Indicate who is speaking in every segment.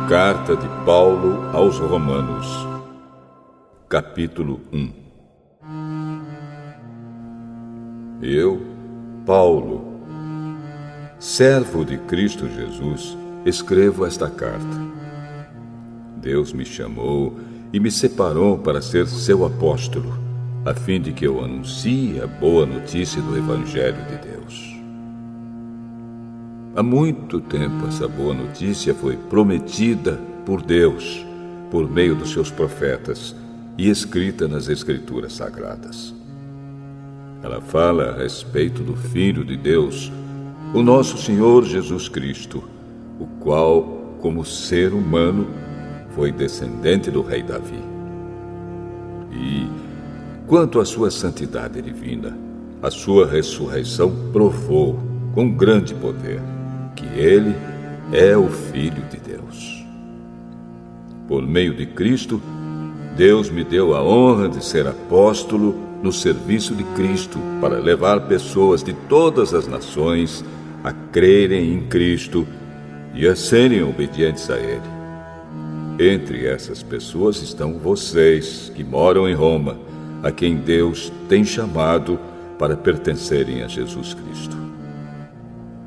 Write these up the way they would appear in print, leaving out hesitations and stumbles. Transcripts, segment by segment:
Speaker 1: Carta de Paulo aos Romanos, capítulo 1. Eu, Paulo, servo de Cristo Jesus, escrevo esta carta. Deus me chamou e me separou para ser seu apóstolo, a fim de que eu anuncie a boa notícia do Evangelho de Deus. Há muito tempo essa boa notícia foi prometida por Deus, por meio dos seus profetas, e escrita nas Escrituras Sagradas. Ela fala a respeito do Filho de Deus, o nosso Senhor Jesus Cristo, o qual, como ser humano, foi descendente do rei Davi. E, quanto à sua santidade divina, a sua ressurreição provou, com grande poder, que ele é o Filho de Deus. Por meio de Cristo, Deus me deu a honra de ser apóstolo no serviço de Cristo para levar pessoas de todas as nações a crerem em Cristo e a serem obedientes a Ele. Entre essas pessoas estão vocês que moram em Roma, a quem Deus tem chamado para pertencerem a Jesus Cristo.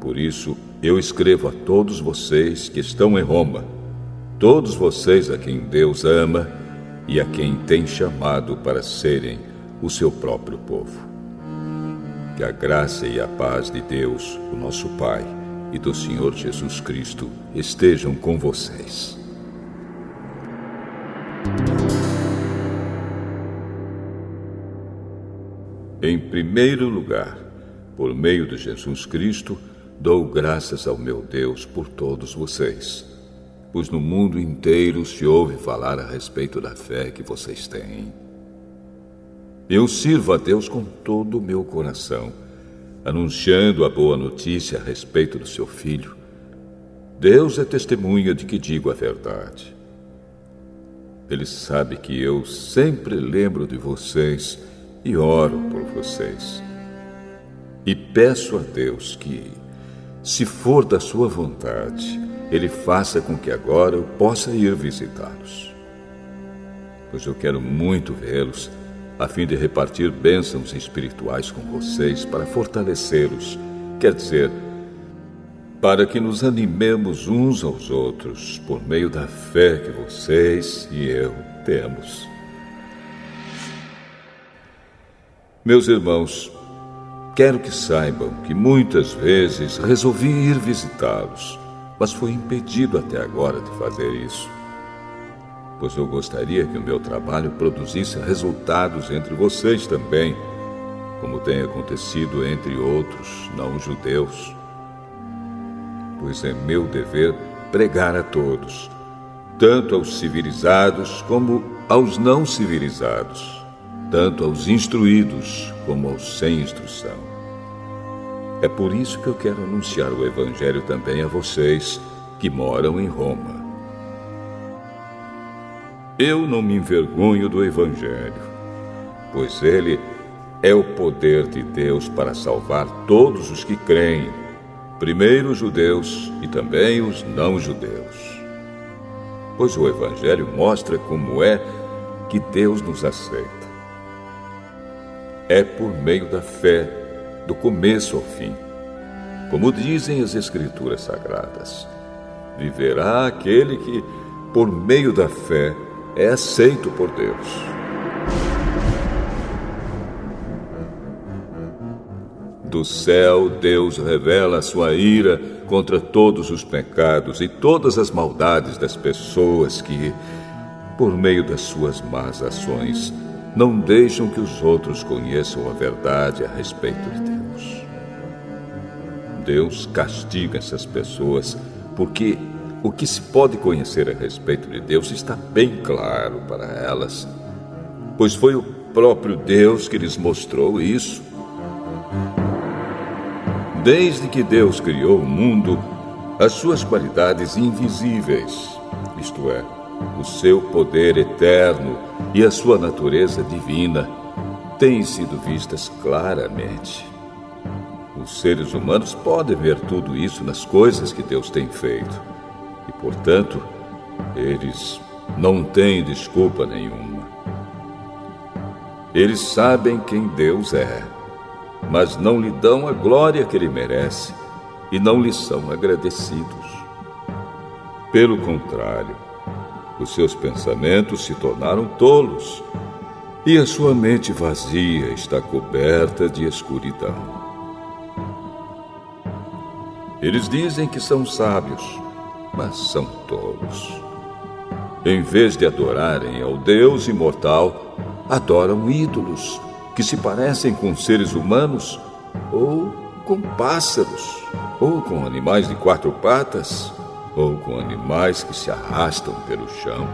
Speaker 1: Por isso, eu escrevo a todos vocês que estão em Roma, todos vocês a quem Deus ama e a quem tem chamado para serem o seu próprio povo. Que a graça e a paz de Deus, o nosso Pai, e do Senhor Jesus Cristo estejam com vocês. Em primeiro lugar, por meio de Jesus Cristo, dou graças ao meu Deus por todos vocês, pois no mundo inteiro se ouve falar a respeito da fé que vocês têm. Eu sirvo a Deus com todo o meu coração, anunciando a boa notícia a respeito do seu Filho. Deus é testemunha de que digo a verdade. Ele sabe que eu sempre lembro de vocês e oro por vocês. E peço a Deus que, se for da sua vontade, Ele faça com que agora eu possa ir visitá-los. Pois eu quero muito vê-los, a fim de repartir bênçãos espirituais com vocês para fortalecê-los, quer dizer, para que nos animemos uns aos outros por meio da fé que vocês e eu temos. Meus irmãos, quero que saibam que muitas vezes resolvi ir visitá-los, mas fui impedido até agora de fazer isso, pois eu gostaria que o meu trabalho produzisse resultados entre vocês também, como tem acontecido entre outros não-judeus. Pois é meu dever pregar a todos, tanto aos civilizados como aos não civilizados, tanto aos instruídos como aos sem instrução. É por isso que eu quero anunciar o Evangelho também a vocês que moram em Roma. Eu não me envergonho do Evangelho, pois ele é o poder de Deus para salvar todos os que creem, primeiro os judeus e também os não-judeus. Pois o Evangelho mostra como é que Deus nos aceita. É por meio da fé, do começo ao fim. Como dizem as Escrituras Sagradas, viverá aquele que, por meio da fé, é aceito por Deus. Do céu, Deus revela a sua ira contra todos os pecados e todas as maldades das pessoas que, por meio das suas más ações, não deixam que os outros conheçam a verdade a respeito de Deus. Deus castiga essas pessoas porque o que se pode conhecer a respeito de Deus está bem claro para elas, pois foi o próprio Deus que lhes mostrou isso. Desde que Deus criou o mundo, as suas qualidades invisíveis, isto é, o seu poder eterno e a sua natureza divina, têm sido vistas claramente. Os seres humanos podem ver tudo isso nas coisas que Deus tem feito e, portanto, Eles não têm desculpa nenhuma. Eles sabem quem Deus é, mas não lhe dão a glória que ele merece e não lhe são agradecidos. Pelo contrário, os seus pensamentos se tornaram tolos e a sua mente vazia está coberta de escuridão. Eles dizem que são sábios, mas são tolos. Em vez de adorarem ao Deus imortal, adoram ídolos que se parecem com seres humanos, ou com pássaros, ou com animais de 4 patas, ou com animais que se arrastam pelo chão.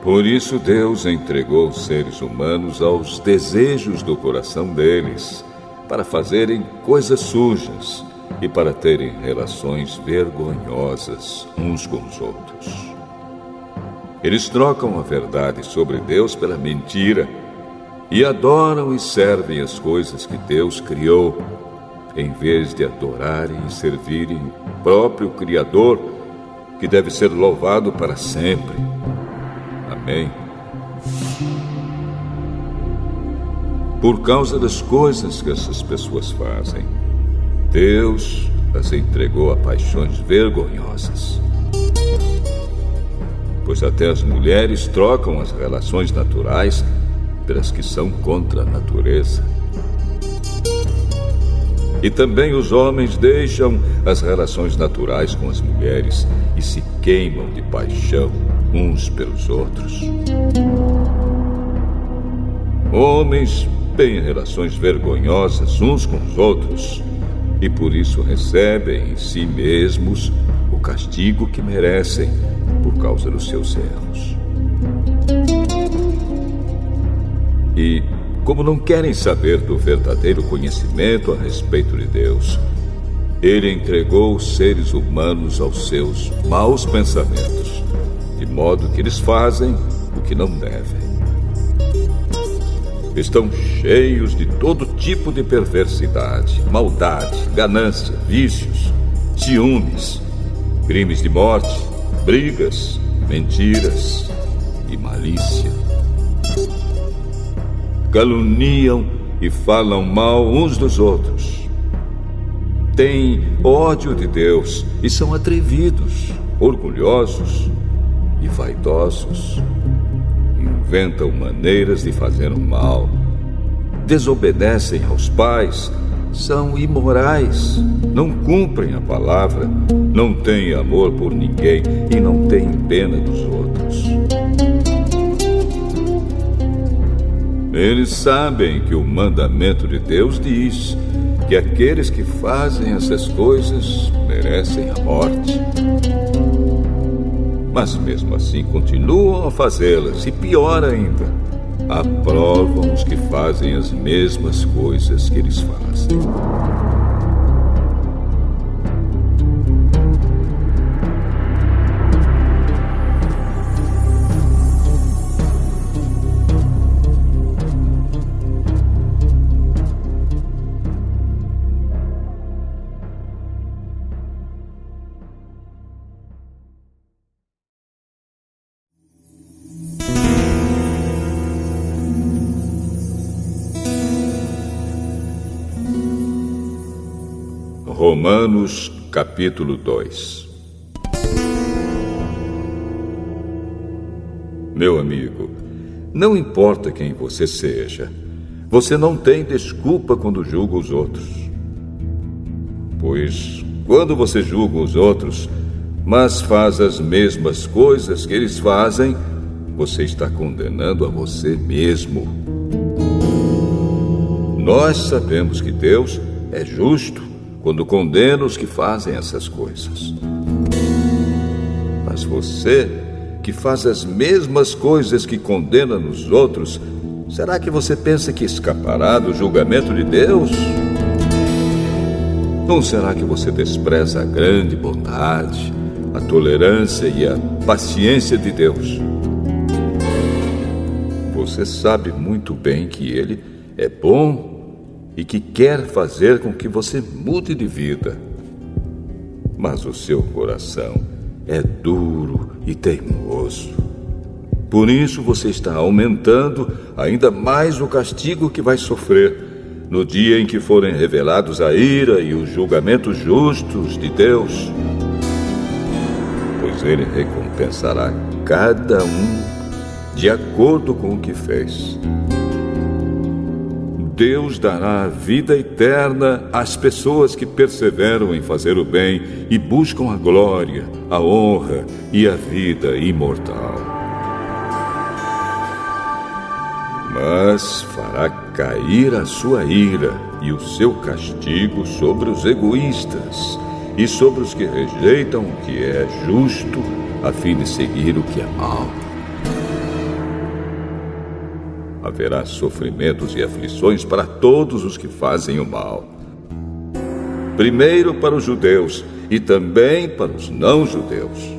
Speaker 1: Por isso Deus entregou os seres humanos aos desejos do coração deles, para fazerem coisas sujas e para terem relações vergonhosas uns com os outros. Eles trocam a verdade sobre Deus pela mentira e adoram e servem as coisas que Deus criou, em vez de adorarem e servirem o próprio Criador, que deve ser louvado para sempre. Amém. Por causa das coisas que essas pessoas fazem, Deus as entregou a paixões vergonhosas. Pois até as mulheres trocam as relações naturais pelas que são contra a natureza. E também os homens deixam as relações naturais com as mulheres e se queimam de paixão uns pelos outros. Homens têm relações vergonhosas uns com os outros e por isso recebem em si mesmos o castigo que merecem por causa dos seus erros. E, como não querem saber do verdadeiro conhecimento a respeito de Deus, ele entregou os seres humanos aos seus maus pensamentos, de modo que eles fazem o que não devem. Estão cheios de todo tipo de perversidade, maldade, ganância, vícios, ciúmes, crimes de morte, brigas, mentiras e malícia. Caluniam e falam mal uns dos outros. Têm ódio de Deus e são atrevidos, orgulhosos e vaidosos. Inventam maneiras de fazer o mal, desobedecem aos pais, são imorais, não cumprem a palavra, não têm amor por ninguém e não têm pena dos outros. Eles sabem que o mandamento de Deus diz que aqueles que fazem essas coisas merecem a morte. Mas mesmo assim continuam a fazê-las e, pior ainda, aprovam os que fazem as mesmas coisas que eles fazem. Romanos, capítulo 2. Meu amigo, não importa quem você seja, você não tem desculpa quando julga os outros. Pois, quando você julga os outros, mas faz as mesmas coisas que eles fazem, você está condenando a você mesmo. Nós sabemos que Deus é justo quando condena os que fazem essas coisas. Mas você, que faz as mesmas coisas que condena nos outros, será que você pensa que escapará do julgamento de Deus? Não será que você despreza a grande bondade, a tolerância e a paciência de Deus? Você sabe muito bem que Ele é bom e que quer fazer com que você mude de vida. Mas o seu coração é duro e teimoso. Por isso você está aumentando ainda mais o castigo que vai sofrer no dia em que forem revelados a ira e os julgamentos justos de Deus. Pois Ele recompensará cada um de acordo com o que fez. Deus dará a vida eterna às pessoas que perseveram em fazer o bem e buscam a glória, a honra e a vida imortal. Mas fará cair a sua ira e o seu castigo sobre os egoístas e sobre os que rejeitam o que é justo, a fim de seguir o que é mau. Haverá sofrimentos e aflições para todos os que fazem o mal. Primeiro para os judeus e também para os não-judeus.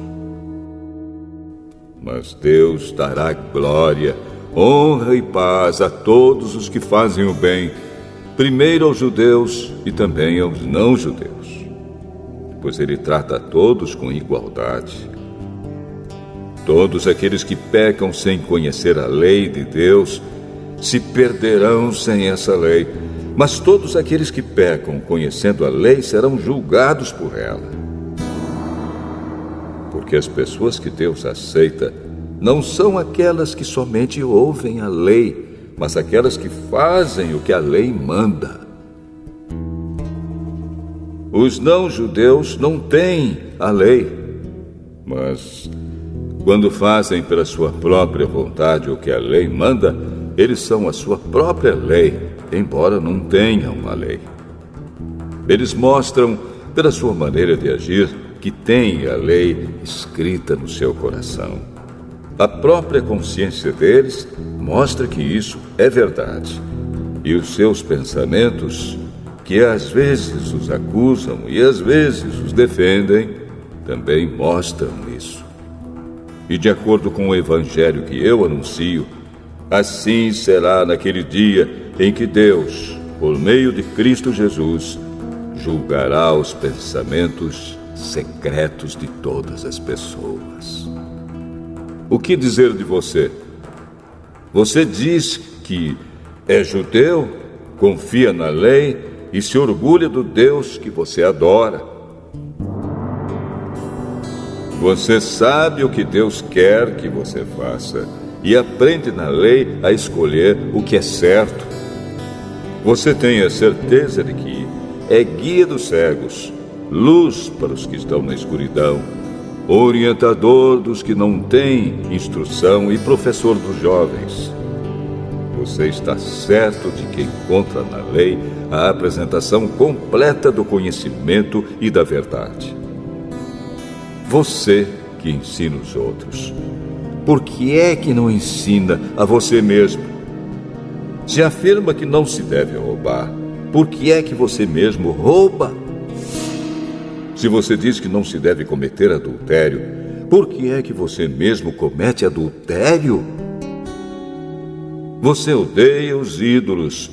Speaker 1: Mas Deus dará glória, honra e paz a todos os que fazem o bem, primeiro aos judeus e também aos não-judeus, pois Ele trata a todos com igualdade. Todos aqueles que pecam sem conhecer a lei de Deus se perderão sem essa lei, mas todos aqueles que pecam conhecendo a lei serão julgados por ela. Porque as pessoas que Deus aceita não são aquelas que somente ouvem a lei, mas aquelas que fazem o que a lei manda. Os não-judeus não têm a lei, mas quando fazem pela sua própria vontade o que a lei manda, eles são a sua própria lei, embora não tenham a lei. Eles mostram, pela sua maneira de agir, que têm a lei escrita no seu coração. A própria consciência deles mostra que isso é verdade. E os seus pensamentos, que às vezes os acusam e às vezes os defendem, também mostram isso. E de acordo com o evangelho que eu anuncio, assim será naquele dia em que Deus, por meio de Cristo Jesus, julgará os pensamentos secretos de todas as pessoas. O que dizer de você? Você diz que é judeu, confia na lei e se orgulha do Deus que você adora. Você sabe o que Deus quer que você faça e aprende na lei a escolher o que é certo. Você tem a certeza de que é guia dos cegos, luz para os que estão na escuridão, orientador dos que não têm instrução e professor dos jovens. Você está certo de que encontra na lei a apresentação completa do conhecimento e da verdade. Você que ensina os outros, por que é que não ensina a você mesmo? Se afirma que não se deve roubar, por que é que você mesmo rouba? Se você diz que não se deve cometer adultério, por que é que você mesmo comete adultério? Você odeia os ídolos,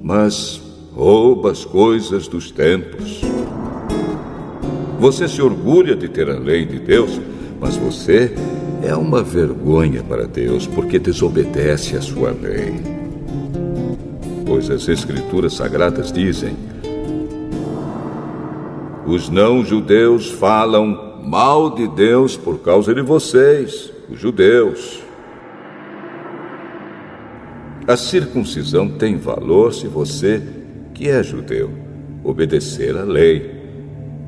Speaker 1: mas rouba as coisas dos templos. Você se orgulha de ter a lei de Deus, mas você é uma vergonha para Deus porque desobedece à sua lei. Pois as Escrituras Sagradas dizem: os não-judeus falam mal de Deus por causa de vocês, os judeus. A circuncisão tem valor se você, que é judeu, obedecer à lei.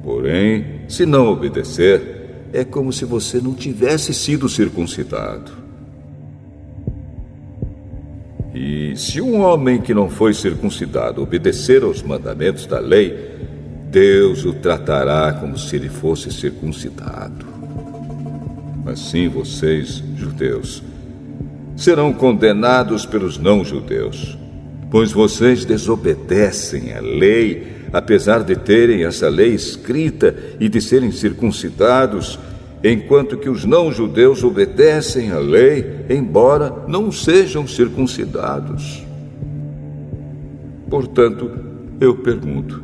Speaker 1: Porém, se não obedecer, é como se você não tivesse sido circuncidado. E se um homem que não foi circuncidado obedecer aos mandamentos da lei, Deus o tratará como se ele fosse circuncidado. Assim vocês, judeus, serão condenados pelos não-judeus, pois vocês desobedecem à lei, apesar de terem essa lei escrita e de serem circuncidados, enquanto que os não-judeus obedecem à lei, embora não sejam circuncidados. Portanto, eu pergunto: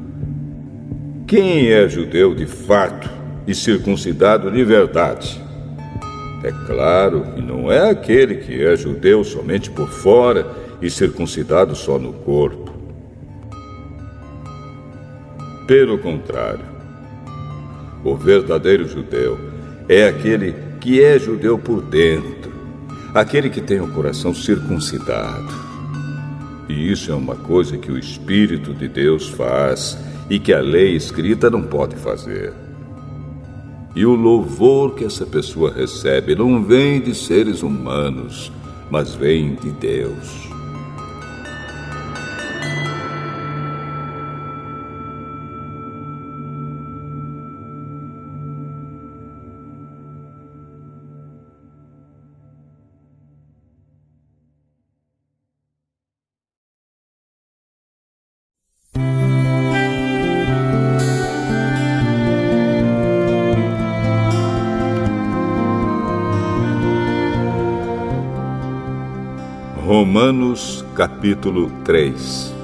Speaker 1: quem é judeu de fato e circuncidado de verdade. É claro que não é aquele que é judeu somente por fora e circuncidado só no corpo. Pelo contrário, o verdadeiro judeu é aquele que é judeu por dentro, aquele que tem o coração circuncidado. E isso é uma coisa que o Espírito de Deus faz e que a lei escrita não pode fazer. E o louvor que essa pessoa recebe não vem de seres humanos, mas vem de Deus. Romanos capítulo 3.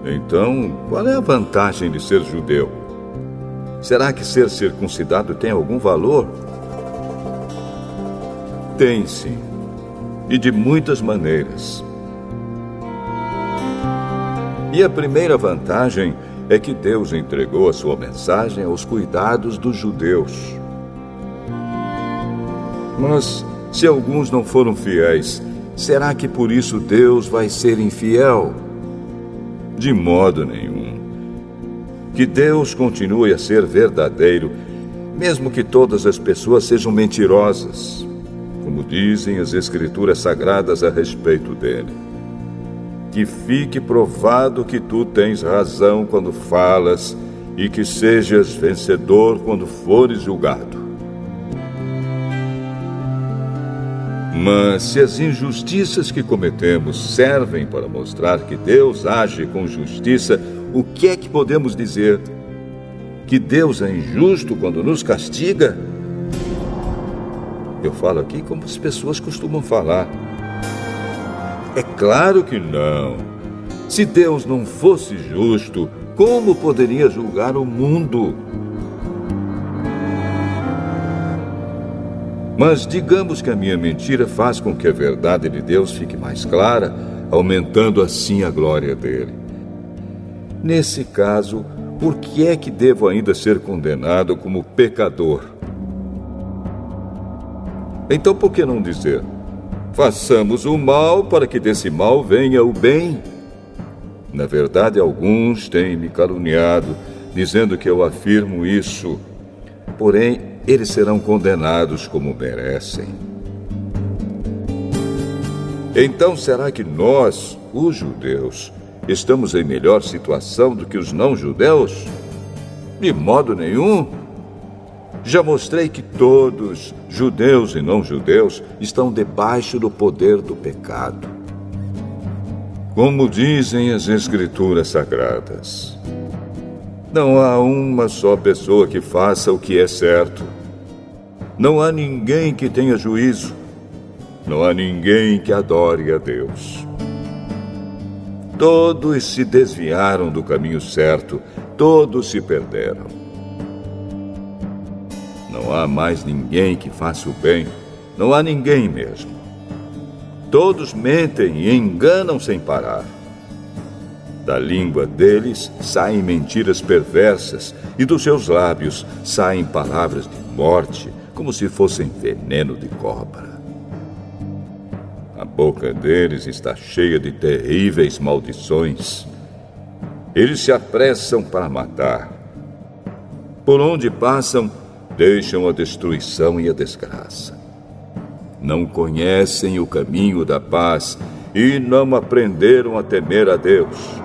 Speaker 1: Então, qual é a vantagem de ser judeu? Será que ser circuncidado tem algum valor? Tem sim, e de muitas maneiras. E a primeira vantagem é que Deus entregou a sua mensagem aos cuidados dos judeus. Mas, se alguns não foram fiéis, será que por isso Deus vai ser infiel? De modo nenhum. Que Deus continue a ser verdadeiro, mesmo que todas as pessoas sejam mentirosas, como dizem as Escrituras Sagradas a respeito dele. Que fique provado que tu tens razão quando falas e que sejas vencedor quando fores julgado. Mas se as injustiças que cometemos servem para mostrar que Deus age com justiça, o que é que podemos dizer? Que Deus é injusto quando nos castiga? Eu falo aqui como as pessoas costumam falar. É claro que não. Se Deus não fosse justo, como poderia julgar o mundo? Mas digamos que a minha mentira faz com que a verdade de Deus fique mais clara, aumentando assim a glória dele. Nesse caso, por que é que devo ainda ser condenado como pecador? Então por que não dizer: façamos o mal para que desse mal venha o bem? Na verdade, alguns têm me caluniado, dizendo que eu afirmo isso. Porém, eles serão condenados como merecem. Então, será que nós, os judeus, estamos em melhor situação do que os não-judeus? De modo nenhum. Já mostrei que todos, judeus e não-judeus, estão debaixo do poder do pecado. Como dizem as Escrituras Sagradas, não há uma só pessoa que faça o que é certo. Não há ninguém que tenha juízo. Não há ninguém que adore a Deus. Todos se desviaram do caminho certo. Todos se perderam. Não há mais ninguém que faça o bem. Não há ninguém mesmo. Todos mentem e enganam sem parar. Da língua deles saem mentiras perversas e dos seus lábios saem palavras de morte, como se fossem veneno de cobra. A boca deles está cheia de terríveis maldições. Eles se apressam para matar. Por onde passam, deixam a destruição e a desgraça. Não conhecem o caminho da paz e não aprenderam a temer a Deus.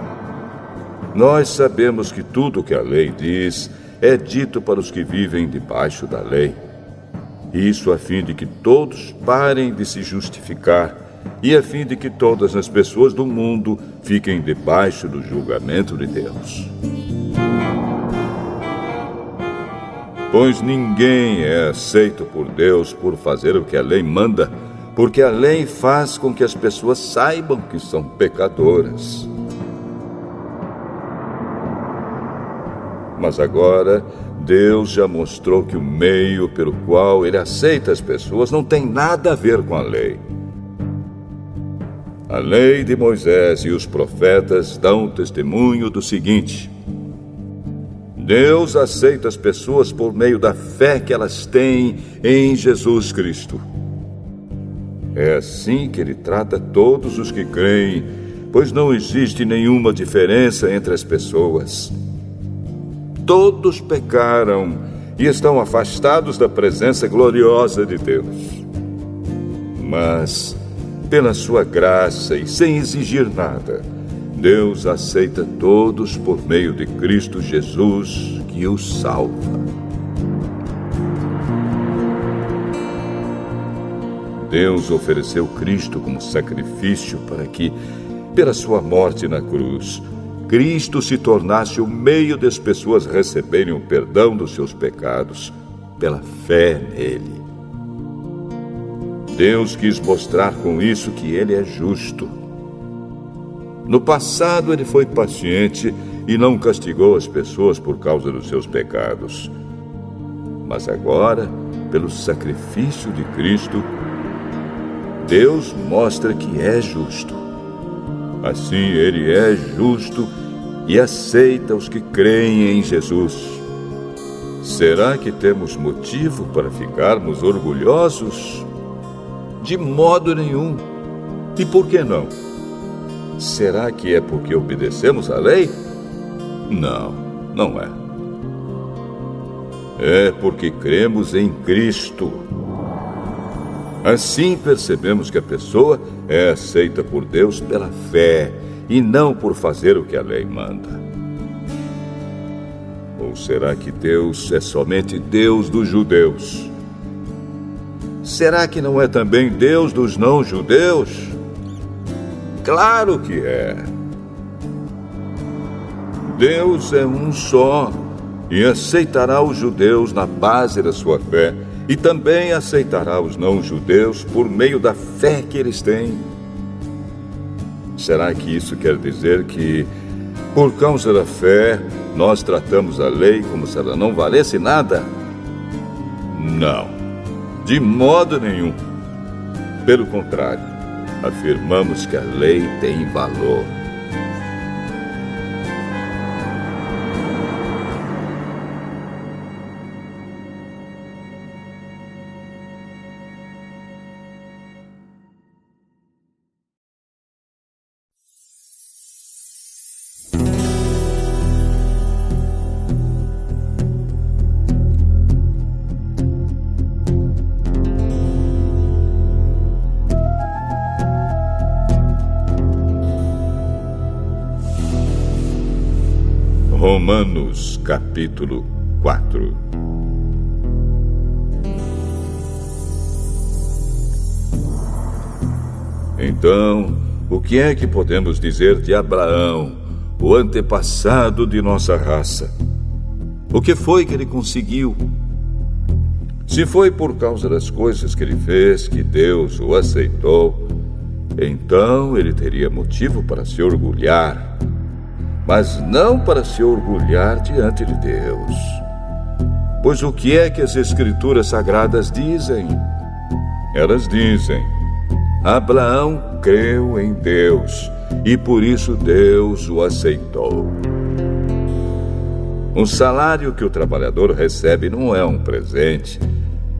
Speaker 1: Nós sabemos que tudo o que a lei diz é dito para os que vivem debaixo da lei. Isso a fim de que todos parem de se justificar e a fim de que todas as pessoas do mundo fiquem debaixo do julgamento de Deus. Pois ninguém é aceito por Deus por fazer o que a lei manda, porque a lei faz com que as pessoas saibam que são pecadoras. Mas agora, Deus já mostrou que o meio pelo qual ele aceita as pessoas não tem nada a ver com a lei. A lei de Moisés e os profetas dão testemunho do seguinte: Deus aceita as pessoas por meio da fé que elas têm em Jesus Cristo. É assim que ele trata todos os que creem, pois não existe nenhuma diferença entre as pessoas. Todos pecaram e estão afastados da presença gloriosa de Deus. Mas, pela sua graça e sem exigir nada, Deus aceita todos por meio de Cristo Jesus, que os salva. Deus ofereceu Cristo como sacrifício para que, pela sua morte na cruz, Cristo se tornasse o meio das pessoas receberem o perdão dos seus pecados pela fé nele. Deus quis mostrar com isso que ele é justo. No passado, ele foi paciente e não castigou as pessoas por causa dos seus pecados. Mas agora, pelo sacrifício de Cristo, Deus mostra que é justo. Assim, ele é justo e aceita os que creem em Jesus. Será que temos motivo para ficarmos orgulhosos? De modo nenhum. E por que não? Será que é porque obedecemos à lei? Não, não é. É porque cremos em Cristo. Assim percebemos que a pessoa é aceita por Deus pela fé e não por fazer o que a lei manda. Ou será que Deus é somente Deus dos judeus? Será que não é também Deus dos não-judeus? Claro que é. Deus é um só e aceitará os judeus na base da sua fé e também aceitará os não-judeus por meio da fé que eles têm. Será que isso quer dizer que, por causa da fé, nós tratamos a lei como se ela não valesse nada? Não, de modo nenhum. Pelo contrário, afirmamos que a lei tem valor. Romanos, capítulo 4. Então, o que é que podemos dizer de Abraão, o antepassado de nossa raça? O que foi que ele conseguiu? Se foi por causa das coisas que ele fez que Deus o aceitou, então ele teria motivo para se orgulhar, mas não para se orgulhar diante de Deus. Pois o que é que as Escrituras Sagradas dizem? Elas dizem: Abraão creu em Deus, e por isso Deus o aceitou. O salário que o trabalhador recebe não é um presente,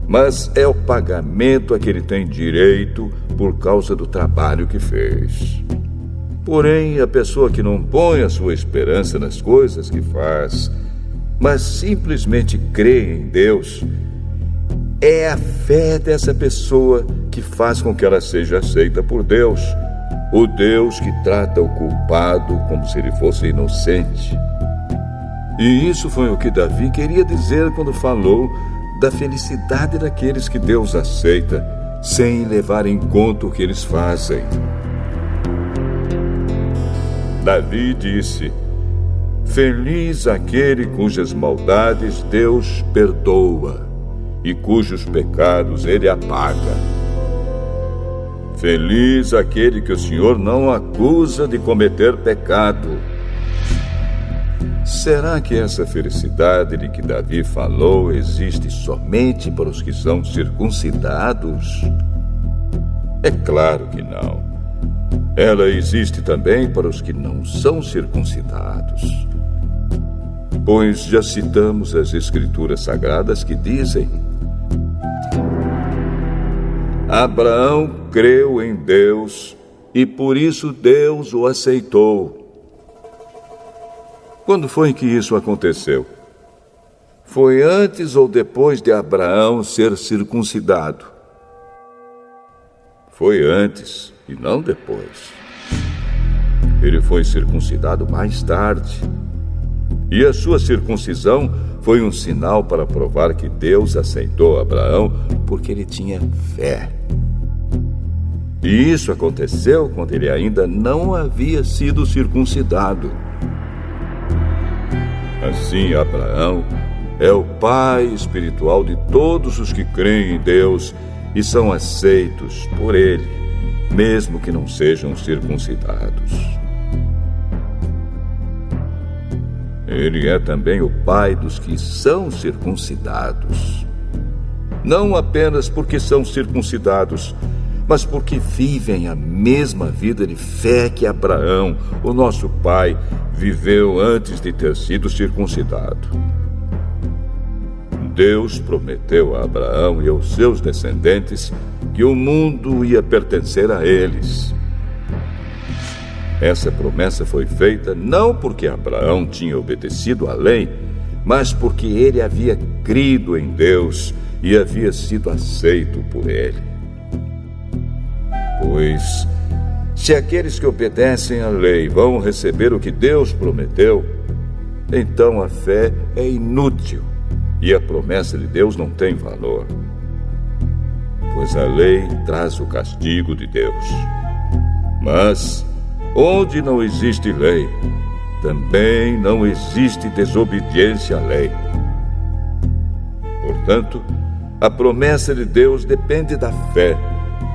Speaker 1: mas é o pagamento a que ele tem direito por causa do trabalho que fez. Porém, a pessoa que não põe a sua esperança nas coisas que faz, mas simplesmente crê em Deus, é a fé dessa pessoa que faz com que ela seja aceita por Deus, o Deus que trata o culpado como se ele fosse inocente. E isso foi o que Davi queria dizer quando falou da felicidade daqueles que Deus aceita, sem levar em conta o que eles fazem. Davi disse: Feliz aquele cujas maldades Deus perdoa e cujos pecados ele apaga. Feliz aquele que o Senhor não acusa de cometer pecado. Será que essa felicidade de que Davi falou existe somente para os que são circuncidados? É claro que não. Ela existe também para os que não são circuncidados. Pois já citamos as Escrituras Sagradas que dizem: Abraão creu em Deus e por isso Deus o aceitou. Quando foi que isso aconteceu? Foi antes ou depois de Abraão ser circuncidado? Foi antes e não depois. Ele foi circuncidado mais tarde. E a sua circuncisão foi um sinal para provar que Deus aceitou Abraão porque ele tinha fé. E isso aconteceu quando ele ainda não havia sido circuncidado. Assim, Abraão é o pai espiritual de todos os que creem em Deus e são aceitos por ele, mesmo que não sejam circuncidados. Ele é também o pai dos que são circuncidados. Não apenas porque são circuncidados, mas porque vivem a mesma vida de fé que Abraão, o nosso pai, viveu antes de ter sido circuncidado. Deus prometeu a Abraão e aos seus descendentes que o mundo ia pertencer a eles. Essa promessa foi feita não porque Abraão tinha obedecido à lei, mas porque ele havia crido em Deus e havia sido aceito por ele. Pois, se aqueles que obedecem à lei vão receber o que Deus prometeu, então a fé é inútil e a promessa de Deus não tem valor. Pois a lei traz o castigo de Deus. Mas, onde não existe lei, também não existe desobediência à lei. Portanto, a promessa de Deus depende da fé,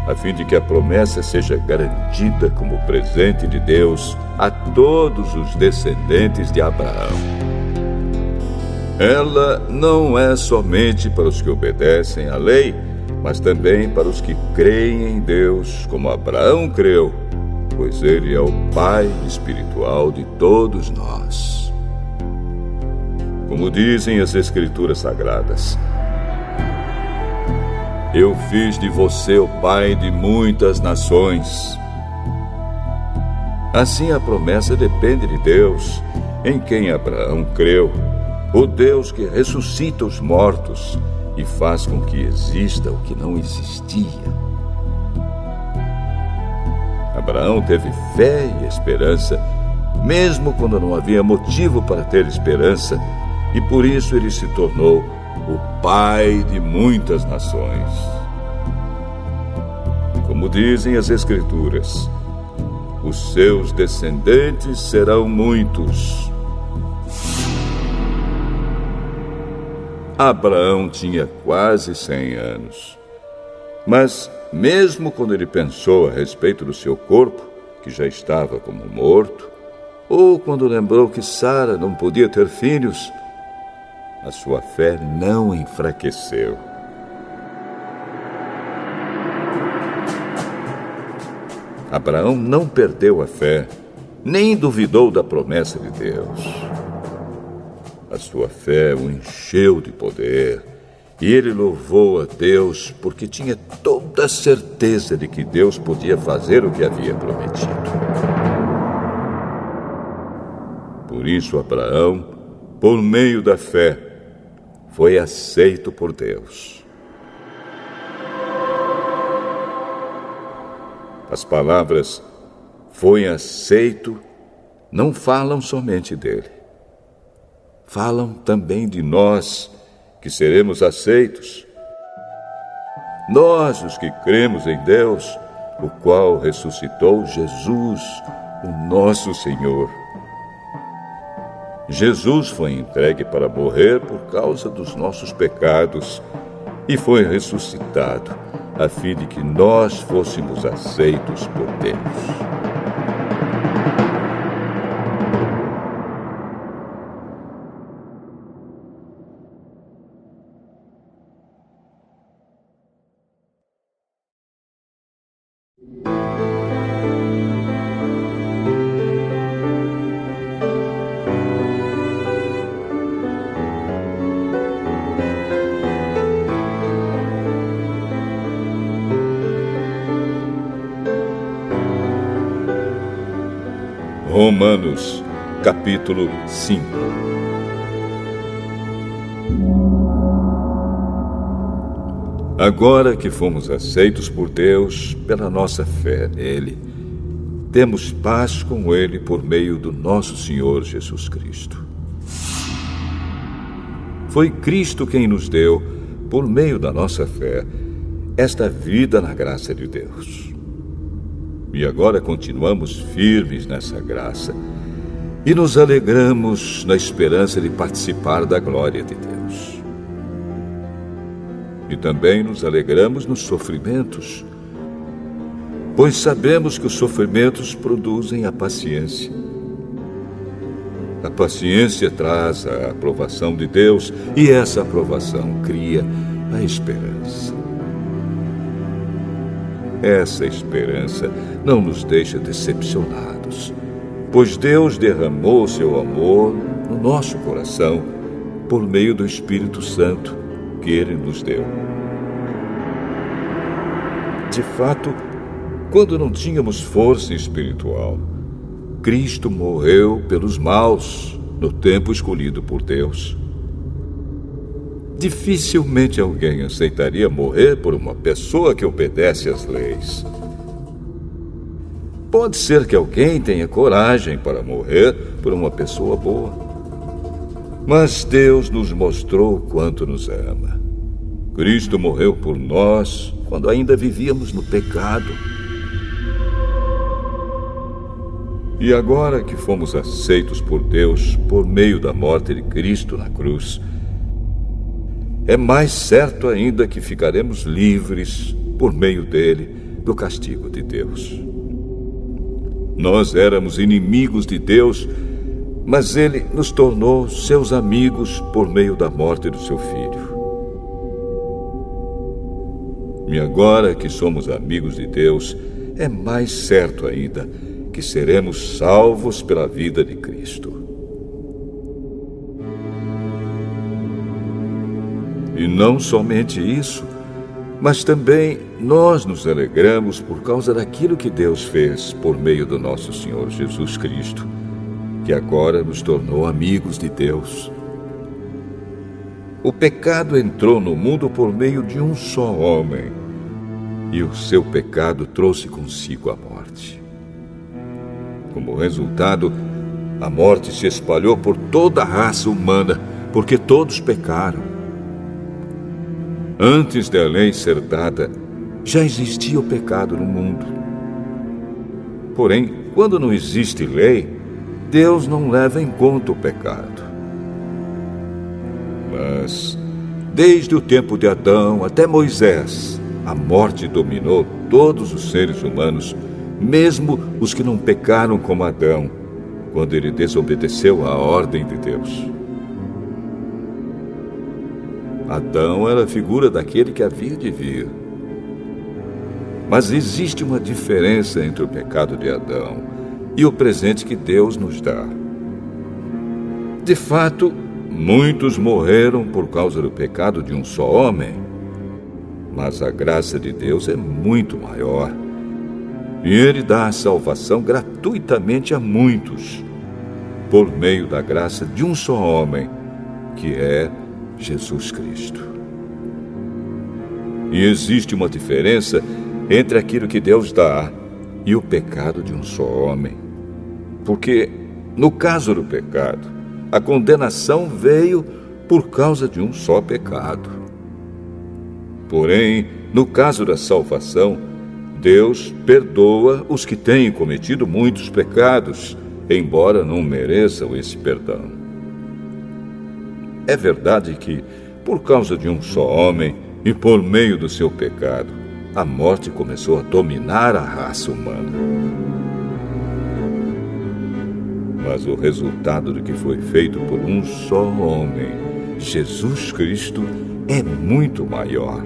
Speaker 1: a fim de que a promessa seja garantida como presente de Deus a todos os descendentes de Abraão. Ela não é somente para os que obedecem à lei, mas também para os que creem em Deus, como Abraão creu, pois ele é o pai espiritual de todos nós. Como dizem as Escrituras Sagradas: Eu fiz de você o pai de muitas nações. Assim a promessa depende de Deus, em quem Abraão creu, o Deus que ressuscita os mortos e faz com que exista o que não existia. Abraão teve fé e esperança, mesmo quando não havia motivo para ter esperança, e por isso ele se tornou o pai de muitas nações. Como dizem as Escrituras, os seus descendentes serão muitos. Abraão tinha quase 100 anos. Mas, mesmo quando ele pensou a respeito do seu corpo, que já estava como morto, ou quando lembrou que Sara não podia ter filhos, a sua fé não enfraqueceu. Abraão não perdeu a fé, nem duvidou da promessa de Deus. A sua fé o encheu de poder, e ele louvou a Deus porque tinha toda a certeza de que Deus podia fazer o que havia prometido. Por isso, Abraão, por meio da fé, foi aceito por Deus. As palavras "foi aceito" não falam somente dele. Falam também de nós, que seremos aceitos. Nós, os que cremos em Deus, o qual ressuscitou Jesus, o nosso Senhor. Jesus foi entregue para morrer por causa dos nossos pecados e foi ressuscitado, a fim de que nós fôssemos aceitos por Deus. Romanos, capítulo 5. Agora que fomos aceitos por Deus pela nossa fé nele, temos paz com ele por meio do nosso Senhor Jesus Cristo. Foi Cristo quem nos deu, por meio da nossa fé, esta vida na graça de Deus. E agora continuamos firmes nessa graça e nos alegramos na esperança de participar da glória de Deus. E também nos alegramos nos sofrimentos, pois sabemos que os sofrimentos produzem a paciência. A paciência traz a aprovação de Deus e essa aprovação cria a esperança. Essa esperança não nos deixa decepcionados, pois Deus derramou seu amor no nosso coração por meio do Espírito Santo que Ele nos deu. De fato, quando não tínhamos força espiritual, Cristo morreu pelos maus no tempo escolhido por Deus. Dificilmente alguém aceitaria morrer por uma pessoa que obedece às leis. Pode ser que alguém tenha coragem para morrer por uma pessoa boa. Mas Deus nos mostrou o quanto nos ama. Cristo morreu por nós quando ainda vivíamos no pecado. E agora que fomos aceitos por Deus por meio da morte de Cristo na cruz, é mais certo ainda que ficaremos livres, por meio dele, do castigo de Deus. Nós éramos inimigos de Deus, mas ele nos tornou seus amigos por meio da morte do seu Filho. E agora que somos amigos de Deus, é mais certo ainda que seremos salvos pela vida de Cristo. E não somente isso, mas também nós nos alegramos por causa daquilo que Deus fez por meio do nosso Senhor Jesus Cristo, que agora nos tornou amigos de Deus. O pecado entrou no mundo por meio de um só homem, e o seu pecado trouxe consigo a morte. Como resultado, a morte se espalhou por toda a raça humana, porque todos pecaram. Antes da lei ser dada, já existia o pecado no mundo. Porém, quando não existe lei, Deus não leva em conta o pecado. Mas, desde o tempo de Adão até Moisés, a morte dominou todos os seres humanos, mesmo os que não pecaram como Adão, quando ele desobedeceu à ordem de Deus. Adão era a figura daquele que havia de vir. Mas existe uma diferença entre o pecado de Adão e o presente que Deus nos dá. De fato, muitos morreram por causa do pecado de um só homem, mas a graça de Deus é muito maior. E Ele dá a salvação gratuitamente a muitos, por meio da graça de um só homem, que é Jesus Cristo. E existe uma diferença entre aquilo que Deus dá e o pecado de um só homem. Porque, no caso do pecado, a condenação veio por causa de um só pecado. Porém, no caso da salvação, Deus perdoa os que têm cometido muitos pecados, embora não mereçam esse perdão. É verdade que, por causa de um só homem e por meio do seu pecado, a morte começou a dominar a raça humana. Mas o resultado do que foi feito por um só homem, Jesus Cristo, é muito maior.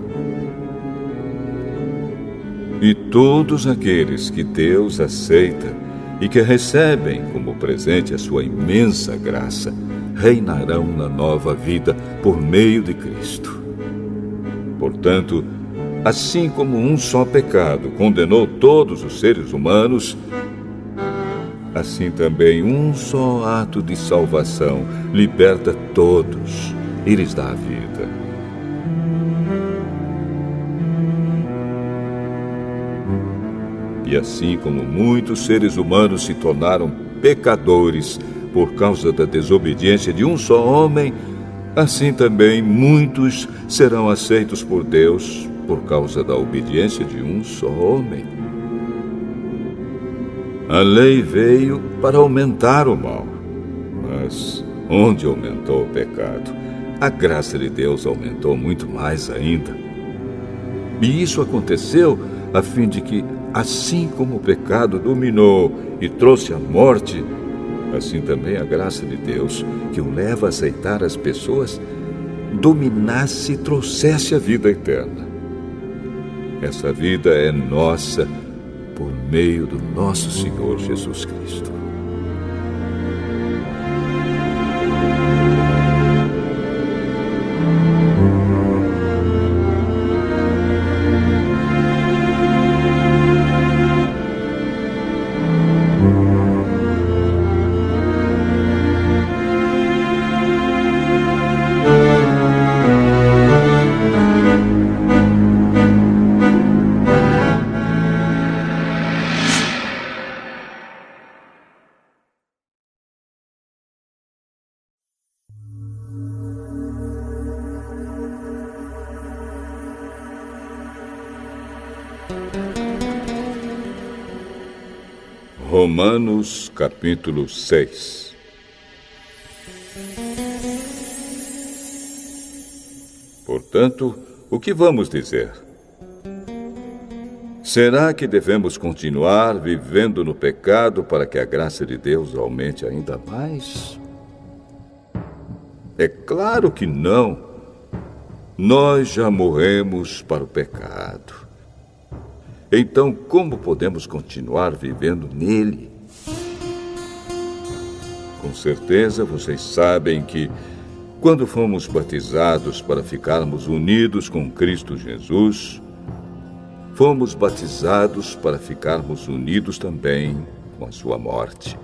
Speaker 1: E todos aqueles que Deus aceita e que recebem como presente a sua imensa graça, reinarão na nova vida por meio de Cristo. Portanto, assim como um só pecado condenou todos os seres humanos, assim também um só ato de salvação liberta todos e lhes dá a vida. E assim como muitos seres humanos se tornaram pecadores por causa da desobediência de um só homem, assim também muitos serão aceitos por Deus por causa da obediência de um só homem. A lei veio para aumentar o mal, mas onde aumentou o pecado, a graça de Deus aumentou muito mais ainda. E isso aconteceu a fim de que, assim como o pecado dominou e trouxe a morte, assim também a graça de Deus, que o leva a aceitar as pessoas, dominasse e trouxesse a vida eterna. Essa vida é nossa por meio do nosso Senhor Jesus Cristo. Romanos capítulo 6. Portanto, o que vamos dizer? Será que devemos continuar vivendo no pecado para que a graça de Deus aumente ainda mais? É claro que não. Nós já morremos para o pecado. Então, como podemos continuar vivendo nele? Com certeza vocês sabem que, quando fomos batizados para ficarmos unidos com Cristo Jesus, fomos batizados para ficarmos unidos também com a sua morte.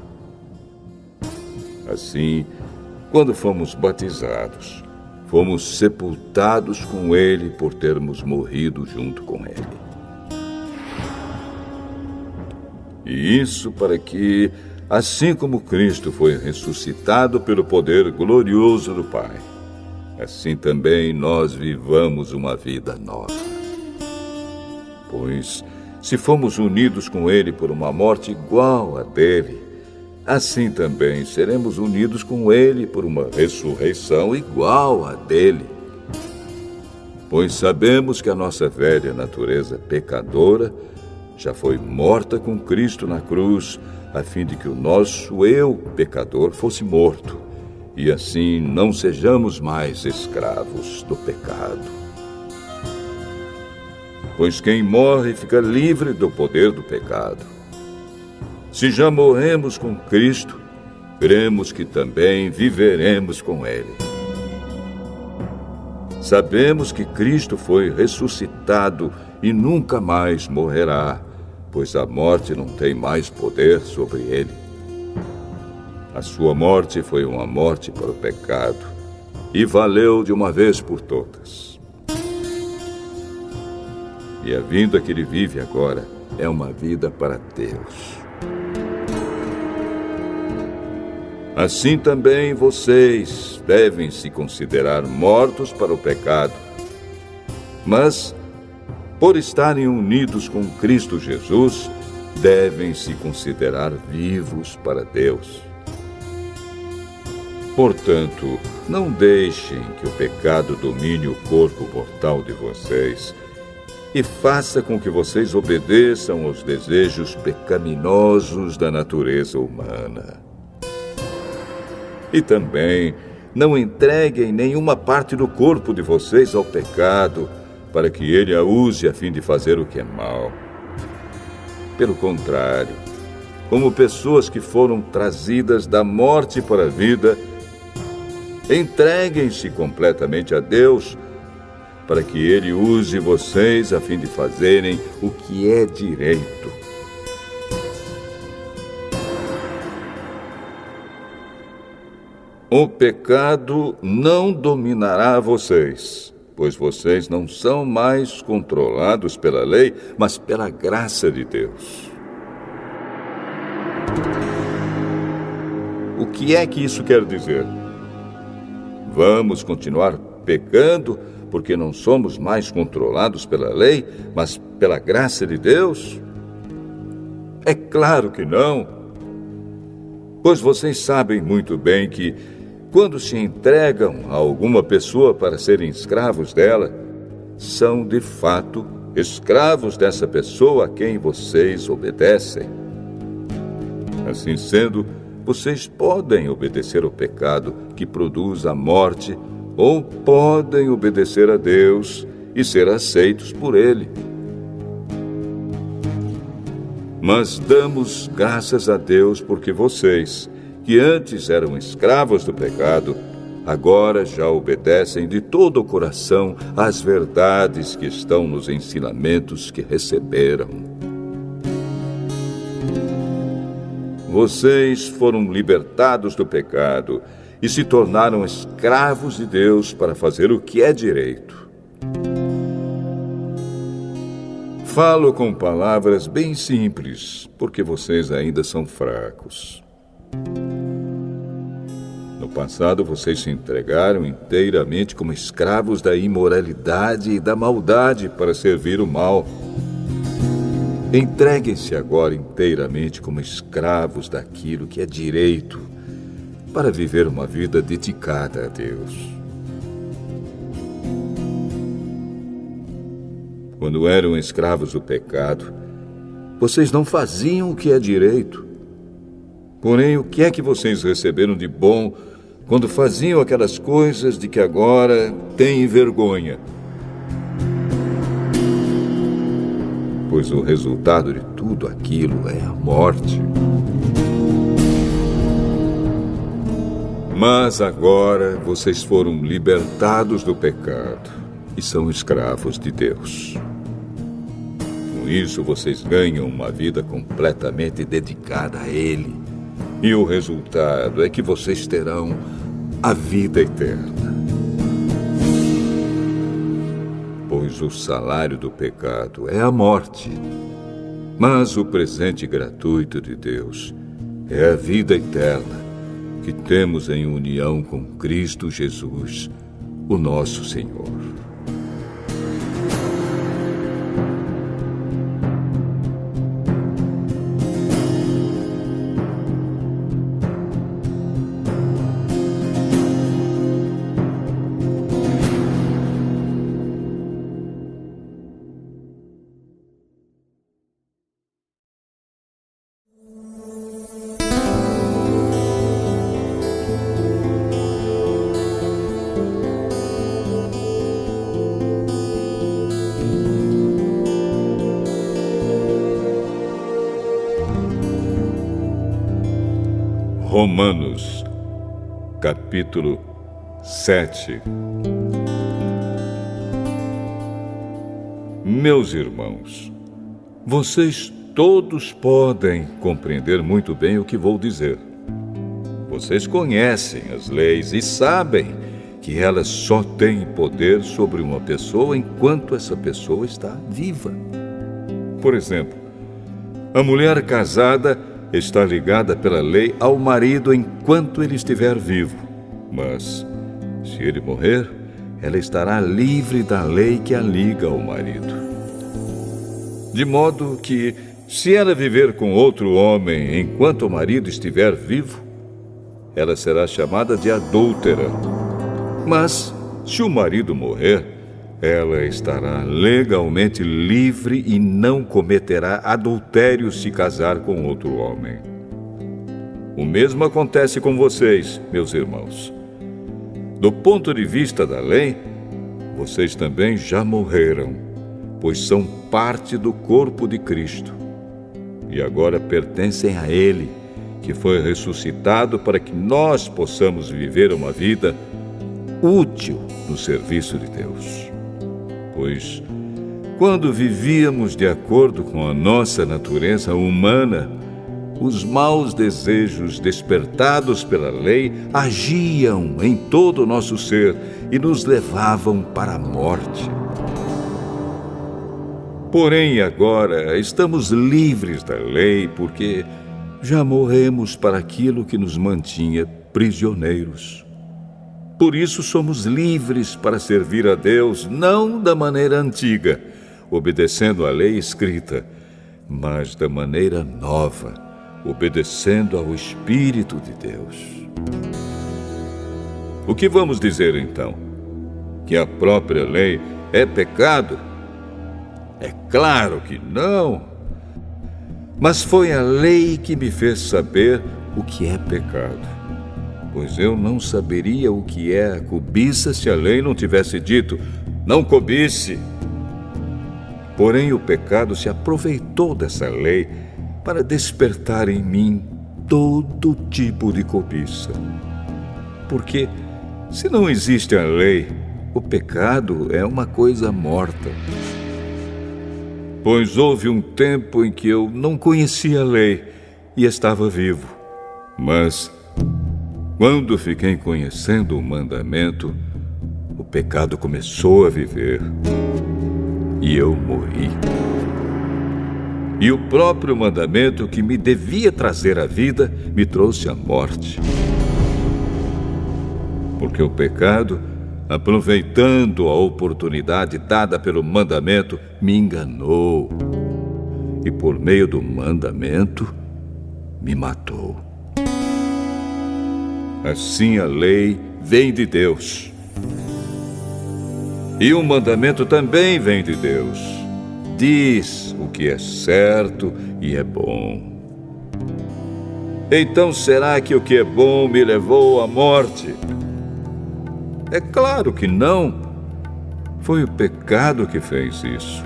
Speaker 1: Assim, quando fomos batizados, fomos sepultados com ele por termos morrido junto com ele. E isso para que, assim como Cristo foi ressuscitado pelo poder glorioso do Pai, assim também nós vivamos uma vida nova. Pois, se fomos unidos com Ele por uma morte igual à dele, assim também seremos unidos com Ele por uma ressurreição igual à dele. Pois sabemos que a nossa velha natureza pecadora já foi morta com Cristo na cruz, a fim de que o nosso eu pecador fosse morto, e assim não sejamos mais escravos do pecado. Pois quem morre fica livre do poder do pecado. Se já morremos com Cristo, cremos que também viveremos com Ele. Sabemos que Cristo foi ressuscitado e nunca mais morrerá, pois a morte não tem mais poder sobre ele. A sua morte foi uma morte para o pecado e valeu de uma vez por todas. E a vida que ele vive agora é uma vida para Deus. Assim também vocês devem se considerar mortos para o pecado, mas, por estarem unidos com Cristo Jesus, devem se considerar vivos para Deus. Portanto, não deixem que o pecado domine o corpo mortal de vocês e faça com que vocês obedeçam aos desejos pecaminosos da natureza humana. E também não entreguem nenhuma parte do corpo de vocês ao pecado, para que ele a use a fim de fazer o que é mal. Pelo contrário, como pessoas que foram trazidas da morte para a vida, entreguem-se completamente a Deus, para que ele use vocês a fim de fazerem o que é direito. O pecado não dominará vocês, pois vocês não são mais controlados pela lei, mas pela graça de Deus. O que é que isso quer dizer? Vamos continuar pecando porque não somos mais controlados pela lei, mas pela graça de Deus? É claro que não. Pois vocês sabem muito bem que, quando se entregam a alguma pessoa para serem escravos dela, são de fato escravos dessa pessoa a quem vocês obedecem. Assim sendo, vocês podem obedecer ao pecado que produz a morte, ou podem obedecer a Deus e ser aceitos por Ele. Mas damos graças a Deus porque vocês, que antes eram escravos do pecado, agora já obedecem de todo o coração às verdades que estão nos ensinamentos que receberam. Vocês foram libertados do pecado e se tornaram escravos de Deus para fazer o que é direito. Falo com palavras bem simples, porque vocês ainda são fracos. No passado, vocês se entregaram inteiramente como escravos da imoralidade e da maldade para servir o mal. Entreguem-se agora inteiramente como escravos daquilo que é direito, para viver uma vida dedicada a Deus. Quando eram escravos do pecado, vocês não faziam o que é direito. Porém, o que é que vocês receberam de bom quando faziam aquelas coisas de que agora têm vergonha? Pois o resultado de tudo aquilo é a morte. Mas agora vocês foram libertados do pecado e são escravos de Deus. Com isso, vocês ganham uma vida completamente dedicada a Ele. E o resultado é que vocês terão a vida eterna. Pois o salário do pecado é a morte, mas o presente gratuito de Deus é a vida eterna que temos em união com Cristo Jesus, o nosso Senhor. Romanos, capítulo 7. Meus irmãos, vocês todos podem compreender muito bem o que vou dizer. Vocês conhecem as leis e sabem que elas só têm poder sobre uma pessoa enquanto essa pessoa está viva. Por exemplo, a mulher casada está ligada pela lei ao marido enquanto ele estiver vivo. Mas, se ele morrer, ela estará livre da lei que a liga ao marido. De modo que, se ela viver com outro homem enquanto o marido estiver vivo, ela será chamada de adúltera. Mas, se o marido morrer, ela estará legalmente livre e não cometerá adultério se casar com outro homem. O mesmo acontece com vocês, meus irmãos. Do ponto de vista da lei, vocês também já morreram, pois são parte do corpo de Cristo. E agora pertencem a Ele, que foi ressuscitado para que nós possamos viver uma vida útil no serviço de Deus. Pois, quando vivíamos de acordo com a nossa natureza humana, os maus desejos despertados pela lei agiam em todo o nosso ser e nos levavam para a morte. Porém, agora estamos livres da lei porque já morremos para aquilo que nos mantinha prisioneiros. Por isso somos livres para servir a Deus, não da maneira antiga, obedecendo à lei escrita, mas da maneira nova, obedecendo ao Espírito de Deus. O que vamos dizer então? Que a própria lei é pecado? É claro que não. Mas foi a lei que me fez saber o que é pecado. Pois eu não saberia o que é a cobiça se a lei não tivesse dito: não cobice. Porém, o pecado se aproveitou dessa lei para despertar em mim todo tipo de cobiça. Porque, se não existe a lei, o pecado é uma coisa morta. Pois houve um tempo em que eu não conhecia a lei e estava vivo. Mas, quando fiquei conhecendo o mandamento, o pecado começou a viver e eu morri. E o próprio mandamento que me devia trazer a vida me trouxe a morte. Porque o pecado, aproveitando a oportunidade dada pelo mandamento, me enganou. E por meio do mandamento, me matou. Assim a lei vem de Deus. E o mandamento também vem de Deus. Diz o que é certo e é bom. Então será que o que é bom me levou à morte? É claro que não. Foi o pecado que fez isso.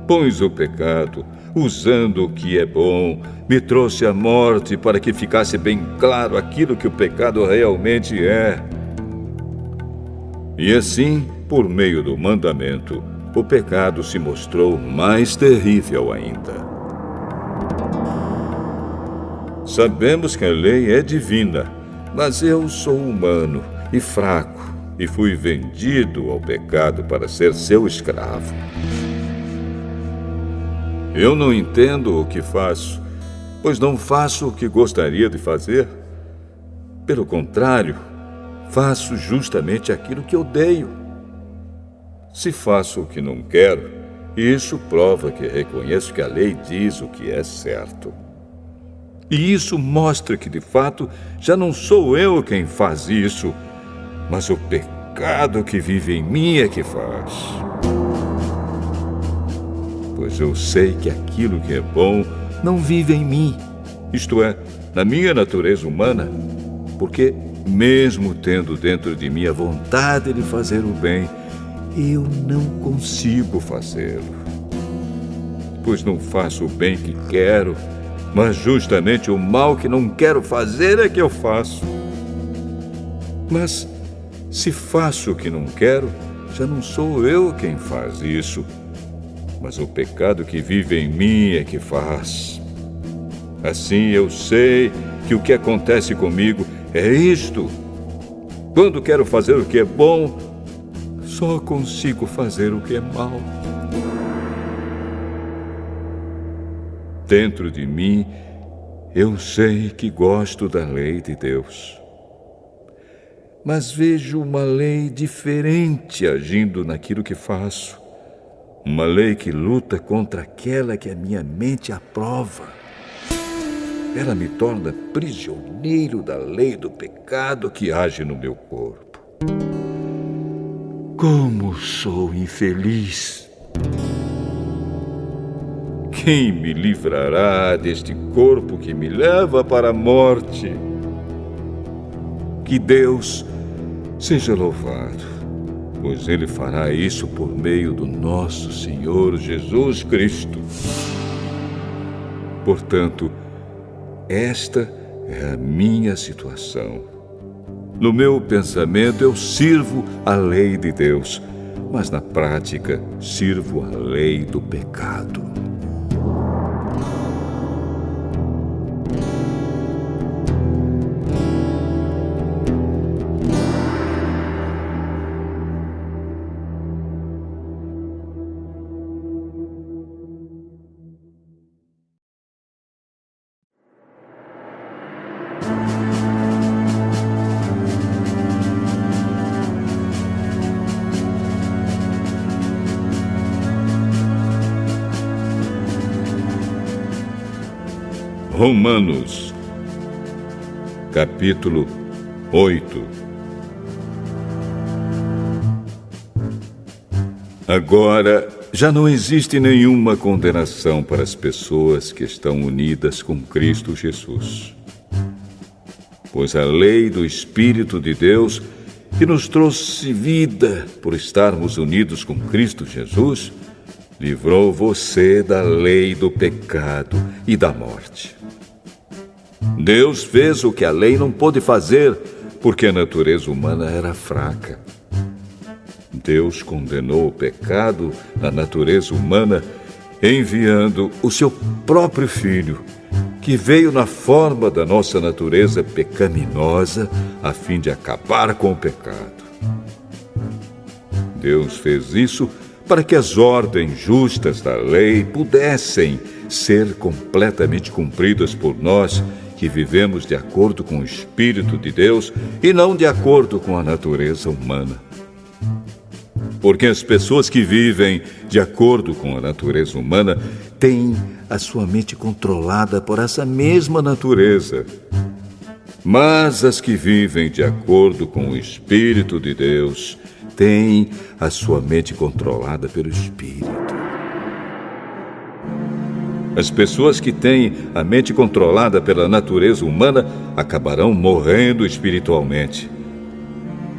Speaker 1: Pois o pecado, usando o que é bom, me trouxe a morte para que ficasse bem claro aquilo que o pecado realmente é. E assim, por meio do mandamento, o pecado se mostrou mais terrível ainda. Sabemos que a lei é divina, mas eu sou humano e fraco e fui vendido ao pecado para ser seu escravo. Eu não entendo o que faço, pois não faço o que gostaria de fazer. Pelo contrário, faço justamente aquilo que odeio. Se faço o que não quero, isso prova que reconheço que a lei diz o que é certo. E isso mostra que, de fato, já não sou eu quem faz isso, mas o pecado que vive em mim é que faz. Pois eu sei que aquilo que é bom não vive em mim, isto é, na minha natureza humana, porque, mesmo tendo dentro de mim a vontade de fazer o bem, eu não consigo fazê-lo. Pois não faço o bem que quero, mas justamente o mal que não quero fazer é que eu faço. Mas, se faço o que não quero, já não sou eu quem faz isso, mas o pecado que vive em mim é que faz. Assim eu sei que o que acontece comigo é isto. Quando quero fazer o que é bom, só consigo fazer o que é mal. Dentro de mim, eu sei que gosto da lei de Deus. Mas vejo uma lei diferente agindo naquilo que faço. Uma lei que luta contra aquela que a minha mente aprova. Ela me torna prisioneiro da lei do pecado que age no meu corpo. Como sou infeliz! Quem me livrará deste corpo que me leva para a morte? Que Deus seja louvado, pois Ele fará isso por meio do nosso Senhor Jesus Cristo. Portanto, esta é a minha situação. No meu pensamento, eu sirvo a lei de Deus, mas na prática, sirvo a lei do pecado. Romanos, capítulo 8. Agora, já não existe nenhuma condenação para as pessoas que estão unidas com Cristo Jesus. Pois a lei do Espírito de Deus, que nos trouxe vida por estarmos unidos com Cristo Jesus, livrou você da lei do pecado e da morte. Deus fez o que a lei não pôde fazer, porque a natureza humana era fraca. Deus condenou o pecado na natureza humana, enviando o seu próprio Filho, que veio na forma da nossa natureza pecaminosa, a fim de acabar com o pecado. Deus fez isso para que as ordens justas da lei pudessem ser completamente cumpridas por nós, que vivemos de acordo com o Espírito de Deus e não de acordo com a natureza humana. Porque as pessoas que vivem de acordo com a natureza humana têm a sua mente controlada por essa mesma natureza. Mas as que vivem de acordo com o Espírito de Deus têm a sua mente controlada pelo Espírito. As pessoas que têm a mente controlada pela natureza humana acabarão morrendo espiritualmente.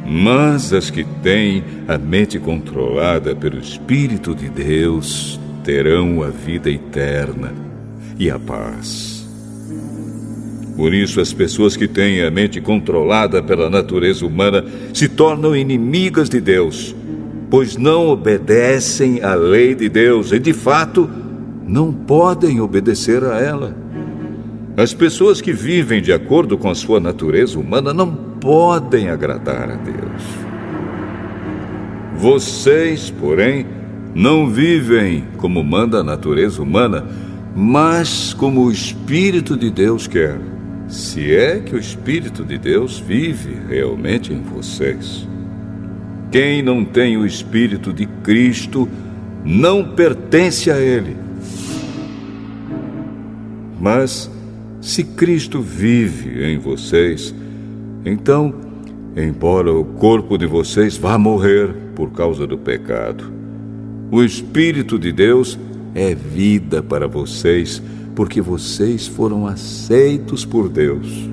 Speaker 1: Mas as que têm a mente controlada pelo Espírito de Deus terão a vida eterna e a paz. Por isso, as pessoas que têm a mente controlada pela natureza humana se tornam inimigas de Deus, pois não obedecem à lei de Deus e, de fato, não podem obedecer a ela. As pessoas que vivem de acordo com a sua natureza humana não podem agradar a Deus. Vocês, porém, não vivem como manda a natureza humana, mas como o Espírito de Deus quer, se é que o Espírito de Deus vive realmente em vocês. Quem não tem o Espírito de Cristo não pertence a Ele. Mas, se Cristo vive em vocês, então, embora o corpo de vocês vá morrer por causa do pecado, o Espírito de Deus é vida para vocês, porque vocês foram aceitos por Deus.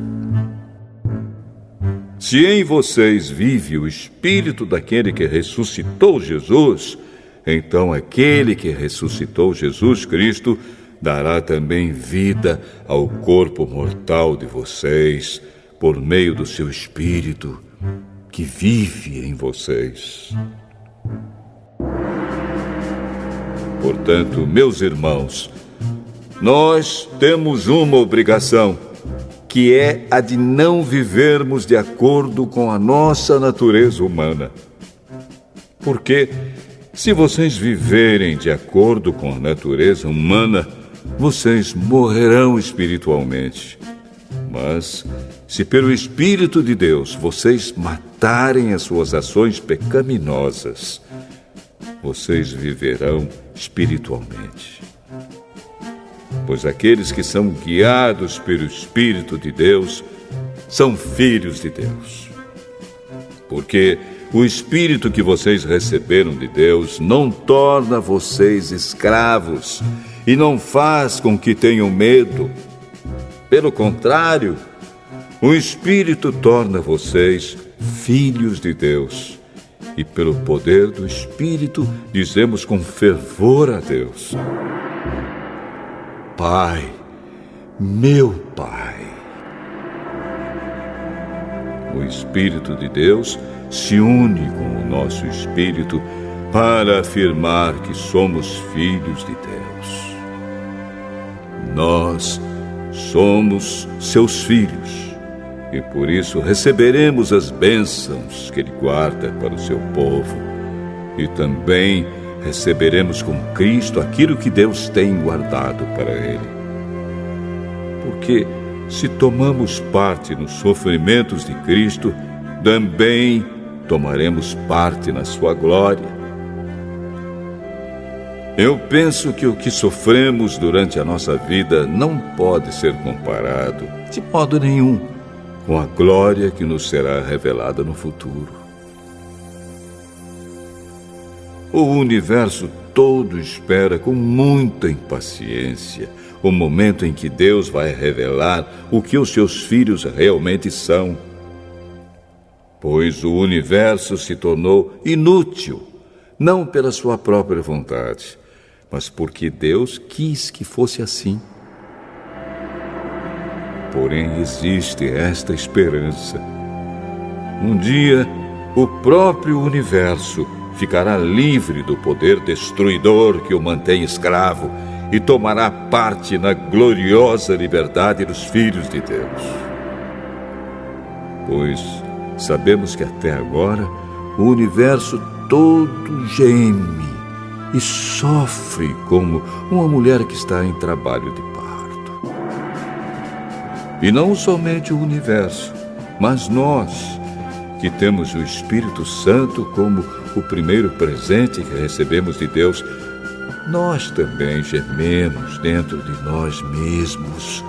Speaker 1: Se em vocês vive o Espírito daquele que ressuscitou Jesus, então aquele que ressuscitou Jesus Cristo dará também vida ao corpo mortal de vocês, por meio do seu Espírito, que vive em vocês. Portanto, meus irmãos, nós temos uma obrigação, que é a de não vivermos de acordo com a nossa natureza humana. Porque, se vocês viverem de acordo com a natureza humana, vocês morrerão espiritualmente. Mas, se pelo Espírito de Deus vocês matarem as suas ações pecaminosas, vocês viverão espiritualmente. Pois aqueles que são guiados pelo Espírito de Deus são filhos de Deus. Porque o Espírito que vocês receberam de Deus não torna vocês escravos e não faz com que tenham medo. Pelo contrário, o Espírito torna vocês filhos de Deus. E pelo poder do Espírito dizemos com fervor a Deus: Pai, meu Pai. O Espírito de Deus se une com o nosso espírito para afirmar que somos filhos de Deus. Nós somos seus filhos e por isso receberemos as bênçãos que Ele guarda para o seu povo e também receberemos com Cristo aquilo que Deus tem guardado para Ele. Porque se tomamos parte nos sofrimentos de Cristo, também tomaremos parte na sua glória. Eu penso que o que sofremos durante a nossa vida não pode ser comparado, de modo nenhum, com a glória que nos será revelada no futuro. O universo todo espera com muita impaciência o momento em que Deus vai revelar o que os seus filhos realmente são. Pois o universo se tornou inútil, não pela sua própria vontade, mas porque Deus quis que fosse assim. Porém, existe esta esperança. Um dia, o próprio universo ficará livre do poder destruidor que o mantém escravo e tomará parte na gloriosa liberdade dos filhos de Deus. Pois sabemos que até agora o universo todo geme e sofre como uma mulher que está em trabalho de parto. E não somente o universo, mas nós, que temos o Espírito Santo como o primeiro presente que recebemos de Deus, nós também gememos dentro de nós mesmos,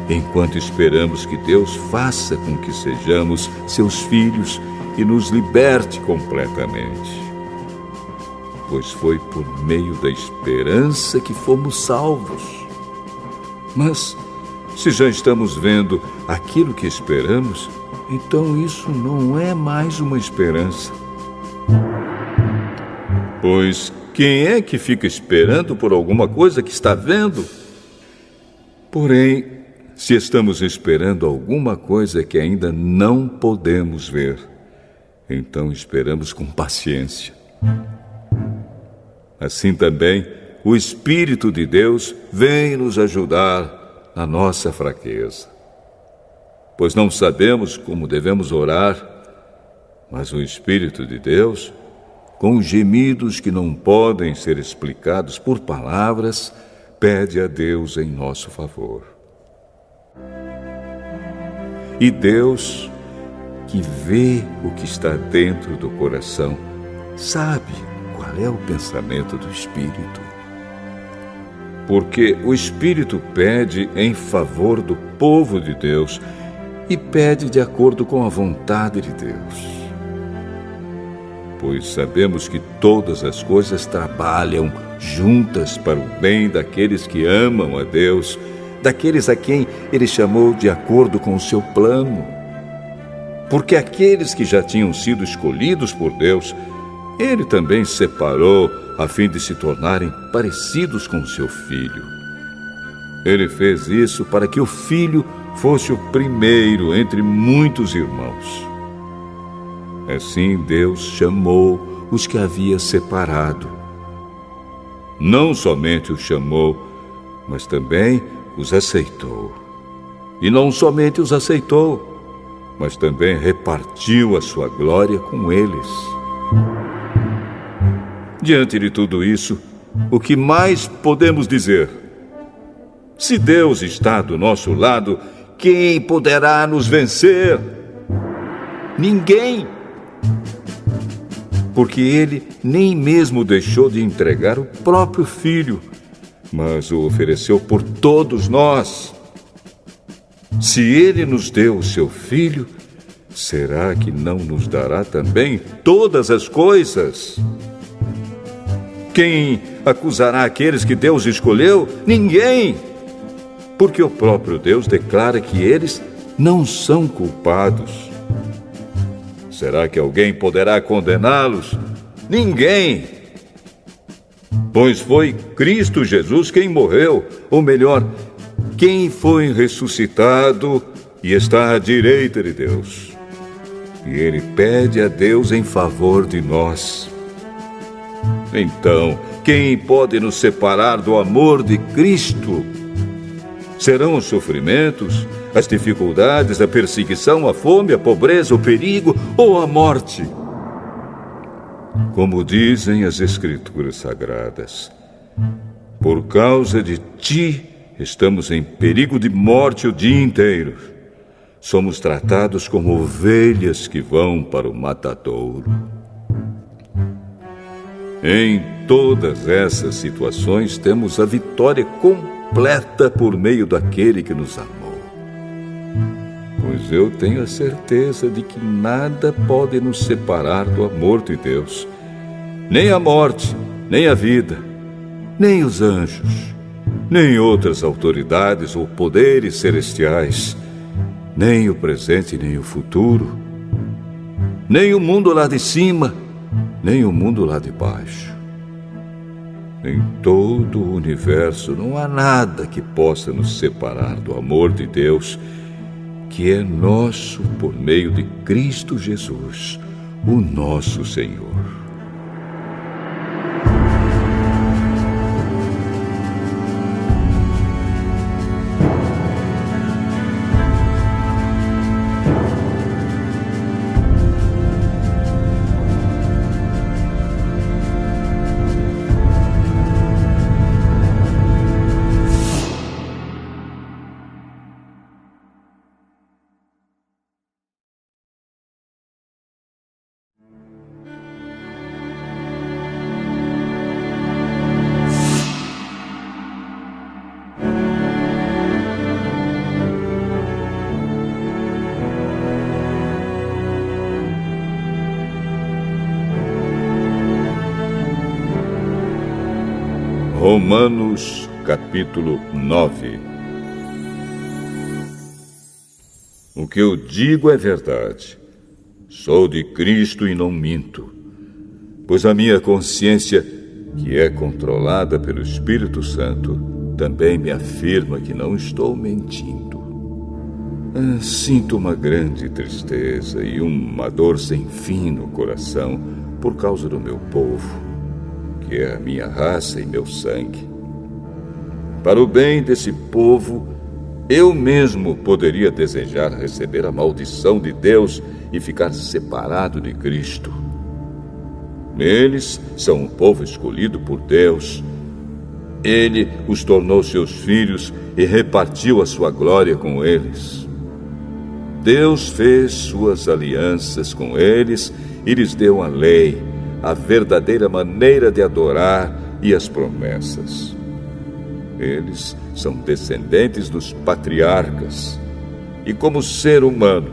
Speaker 1: enquanto esperamos que Deus faça com que sejamos seus filhos e nos liberte completamente. Pois foi por meio da esperança que fomos salvos. Mas, se já estamos vendo aquilo que esperamos, então isso não é mais uma esperança. Pois quem é que fica esperando por alguma coisa que está vendo? Porém, se estamos esperando alguma coisa que ainda não podemos ver, então esperamos com paciência. Assim também, o Espírito de Deus vem nos ajudar na nossa fraqueza. Pois não sabemos como devemos orar, mas o Espírito de Deus, com gemidos que não podem ser explicados por palavras, pede a Deus em nosso favor. E Deus, que vê o que está dentro do coração, sabe qual é o pensamento do Espírito. Porque o Espírito pede em favor do povo de Deus e pede de acordo com a vontade de Deus. Pois sabemos que todas as coisas trabalham juntas para o bem daqueles que amam a Deus, daqueles a quem Ele chamou de acordo com o seu plano. Porque aqueles que já tinham sido escolhidos por Deus, Ele também separou a fim de se tornarem parecidos com o seu Filho. Ele fez isso para que o Filho fosse o primeiro entre muitos irmãos. Assim Deus chamou os que havia separado. Não somente os chamou, mas também os aceitou. E não somente os aceitou, mas também repartiu a sua glória com eles. Diante de tudo isso, o que mais podemos dizer? Se Deus está do nosso lado, quem poderá nos vencer? Ninguém! Porque Ele nem mesmo deixou de entregar o próprio Filho, mas o ofereceu por todos nós. Se Ele nos deu o seu Filho, será que não nos dará também todas as coisas? Quem acusará aqueles que Deus escolheu? Ninguém! Porque o próprio Deus declara que eles não são culpados. Será que alguém poderá condená-los? Ninguém! Pois foi Cristo Jesus quem morreu, ou melhor, quem foi ressuscitado e está à direita de Deus. E Ele pede a Deus em favor de nós. Então, quem pode nos separar do amor de Cristo? Serão os sofrimentos, as dificuldades, a perseguição, a fome, a pobreza, o perigo ou a morte? Como dizem as Escrituras Sagradas, por causa de ti estamos em perigo de morte o dia inteiro. Somos tratados como ovelhas que vão para o matadouro. Em todas essas situações, temos a vitória completa por meio daquele que nos amou. Pois eu tenho a certeza de que nada pode nos separar do amor de Deus. Nem a morte, nem a vida, nem os anjos, nem outras autoridades ou poderes celestiais, nem o presente, nem o futuro, nem o mundo lá de cima, nem o mundo lá de baixo. Em todo o universo não há nada que possa nos separar do amor de Deus, que é nosso por meio de Cristo Jesus, o nosso Senhor. Romanos, capítulo 9. O que eu digo é verdade. Sou de Cristo e não minto. Pois a minha consciência, que é controlada pelo Espírito Santo, também me afirma que não estou mentindo. Sinto uma grande tristeza e uma dor sem fim no coração por causa do meu povo, que é a minha raça e meu sangue. Para o bem desse povo, eu mesmo poderia desejar receber a maldição de Deus e ficar separado de Cristo. Eles são um povo escolhido por Deus. Ele os tornou seus filhos e repartiu a sua glória com eles. Deus fez suas alianças com eles e lhes deu a lei, a verdadeira maneira de adorar e as promessas. Eles são descendentes dos patriarcas. E como ser humano,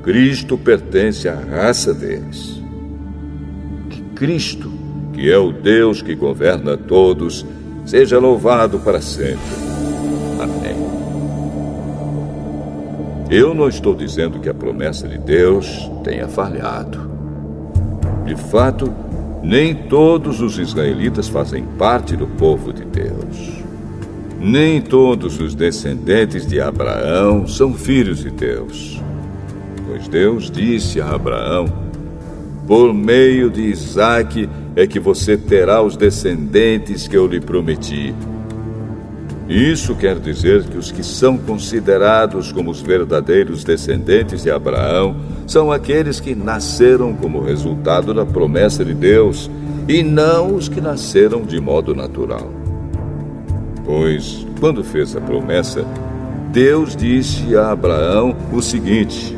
Speaker 1: Cristo pertence à raça deles. Que Cristo, que é o Deus que governa todos, seja louvado para sempre. Amém. Eu não estou dizendo que a promessa de Deus tenha falhado. De fato, nem todos os israelitas fazem parte do povo de Deus. Nem todos os descendentes de Abraão são filhos de Deus. Pois Deus disse a Abraão: por meio de Isaque é que você terá os descendentes que eu lhe prometi. Isso quer dizer que os que são considerados como os verdadeiros descendentes de Abraão são aqueles que nasceram como resultado da promessa de Deus e não os que nasceram de modo natural. Pois, quando fez a promessa, Deus disse a Abraão o seguinte: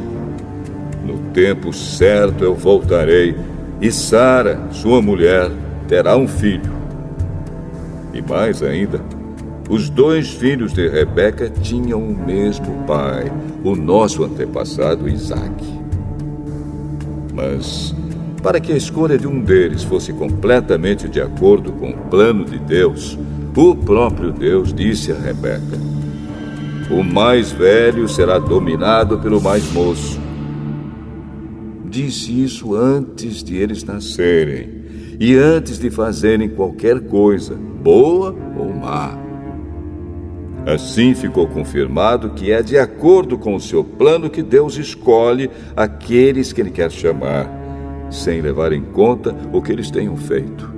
Speaker 1: no tempo certo eu voltarei e Sara, sua mulher, terá um filho. E mais ainda, os 2 filhos de Rebeca tinham o mesmo pai, o nosso antepassado Isaque. Mas, para que a escolha de um deles fosse completamente de acordo com o plano de Deus, o próprio Deus disse a Rebeca: o mais velho será dominado pelo mais moço. Disse isso antes de eles nascerem e antes de fazerem qualquer coisa, boa ou má. Assim ficou confirmado que é de acordo com o seu plano que Deus escolhe aqueles que Ele quer chamar, sem levar em conta o que eles tenham feito.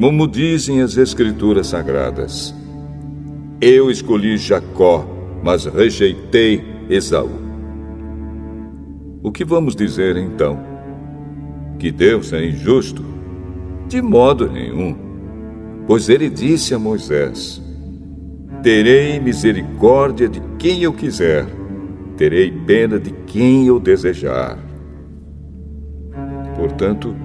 Speaker 1: Como dizem as Escrituras Sagradas: eu escolhi Jacó, mas rejeitei Esaú. O que vamos dizer então? Que Deus é injusto? De modo nenhum. Pois Ele disse a Moisés: terei misericórdia de quem eu quiser, terei pena de quem eu desejar. Portanto,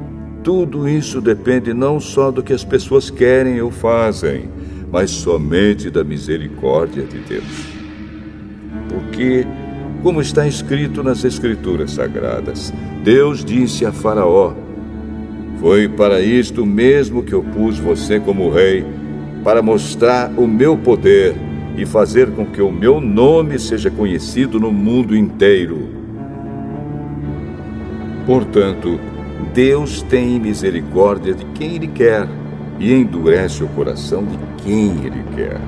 Speaker 1: tudo isso depende não só do que as pessoas querem ou fazem, mas somente da misericórdia de Deus. Porque, como está escrito nas Escrituras Sagradas, Deus disse a Faraó: foi para isto mesmo que eu pus você como rei, para mostrar o meu poder e fazer com que o meu nome seja conhecido no mundo inteiro. Portanto, Deus tem misericórdia de quem Ele quer e endurece o coração de quem Ele quer.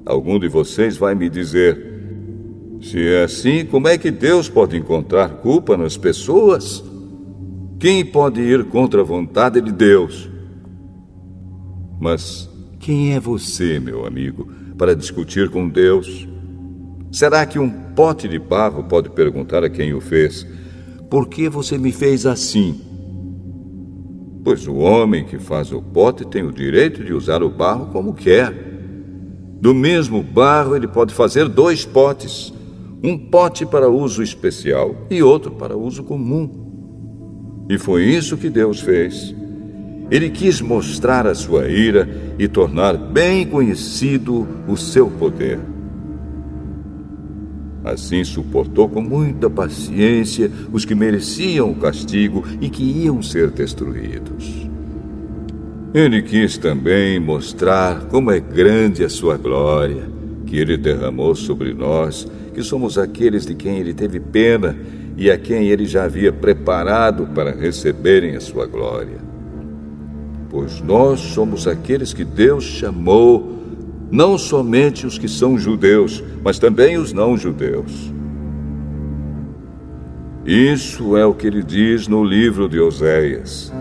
Speaker 1: Algum de vocês vai me dizer: se é assim, como é que Deus pode encontrar culpa nas pessoas? Quem pode ir contra a vontade de Deus? Mas quem é você, meu amigo, para discutir com Deus? Será que um pote de barro pode perguntar a quem o fez: por que você me fez assim? Pois o homem que faz o pote tem o direito de usar o barro como quer. Do mesmo barro ele pode fazer 2 potes, um pote para uso especial e outro para uso comum. E foi isso que Deus fez. Ele quis mostrar a sua ira e tornar bem conhecido o seu poder. Assim suportou com muita paciência os que mereciam o castigo e que iam ser destruídos. Ele quis também mostrar como é grande a sua glória, que Ele derramou sobre nós, que somos aqueles de quem Ele teve pena e a quem Ele já havia preparado para receberem a sua glória. Pois nós somos aqueles que Deus chamou, não somente os que são judeus, mas também os não-judeus. Isso é o que Ele diz no livro de Oséias: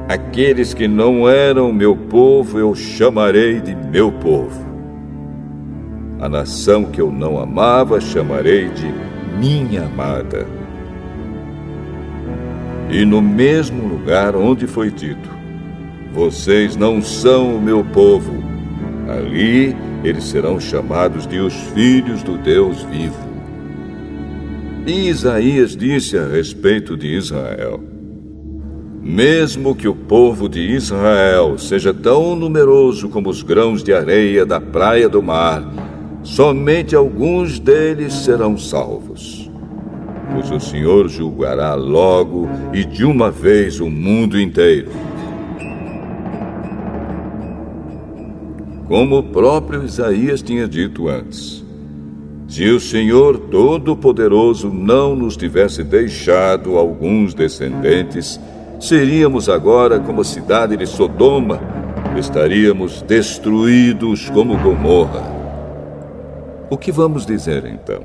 Speaker 1: aqueles que não eram meu povo eu chamarei de meu povo. A nação que eu não amava chamarei de minha amada. E no mesmo lugar onde foi dito: vocês não são o meu povo, ali eles serão chamados de os filhos do Deus vivo. E Isaías disse a respeito de Israel: mesmo que o povo de Israel seja tão numeroso como os grãos de areia da praia do mar, somente alguns deles serão salvos. Pois o Senhor julgará logo e de uma vez o mundo inteiro. Como o próprio Isaías tinha dito antes: se o Senhor Todo-Poderoso não nos tivesse deixado alguns descendentes, seríamos agora como a cidade de Sodoma, estaríamos destruídos como Gomorra. O que vamos dizer então?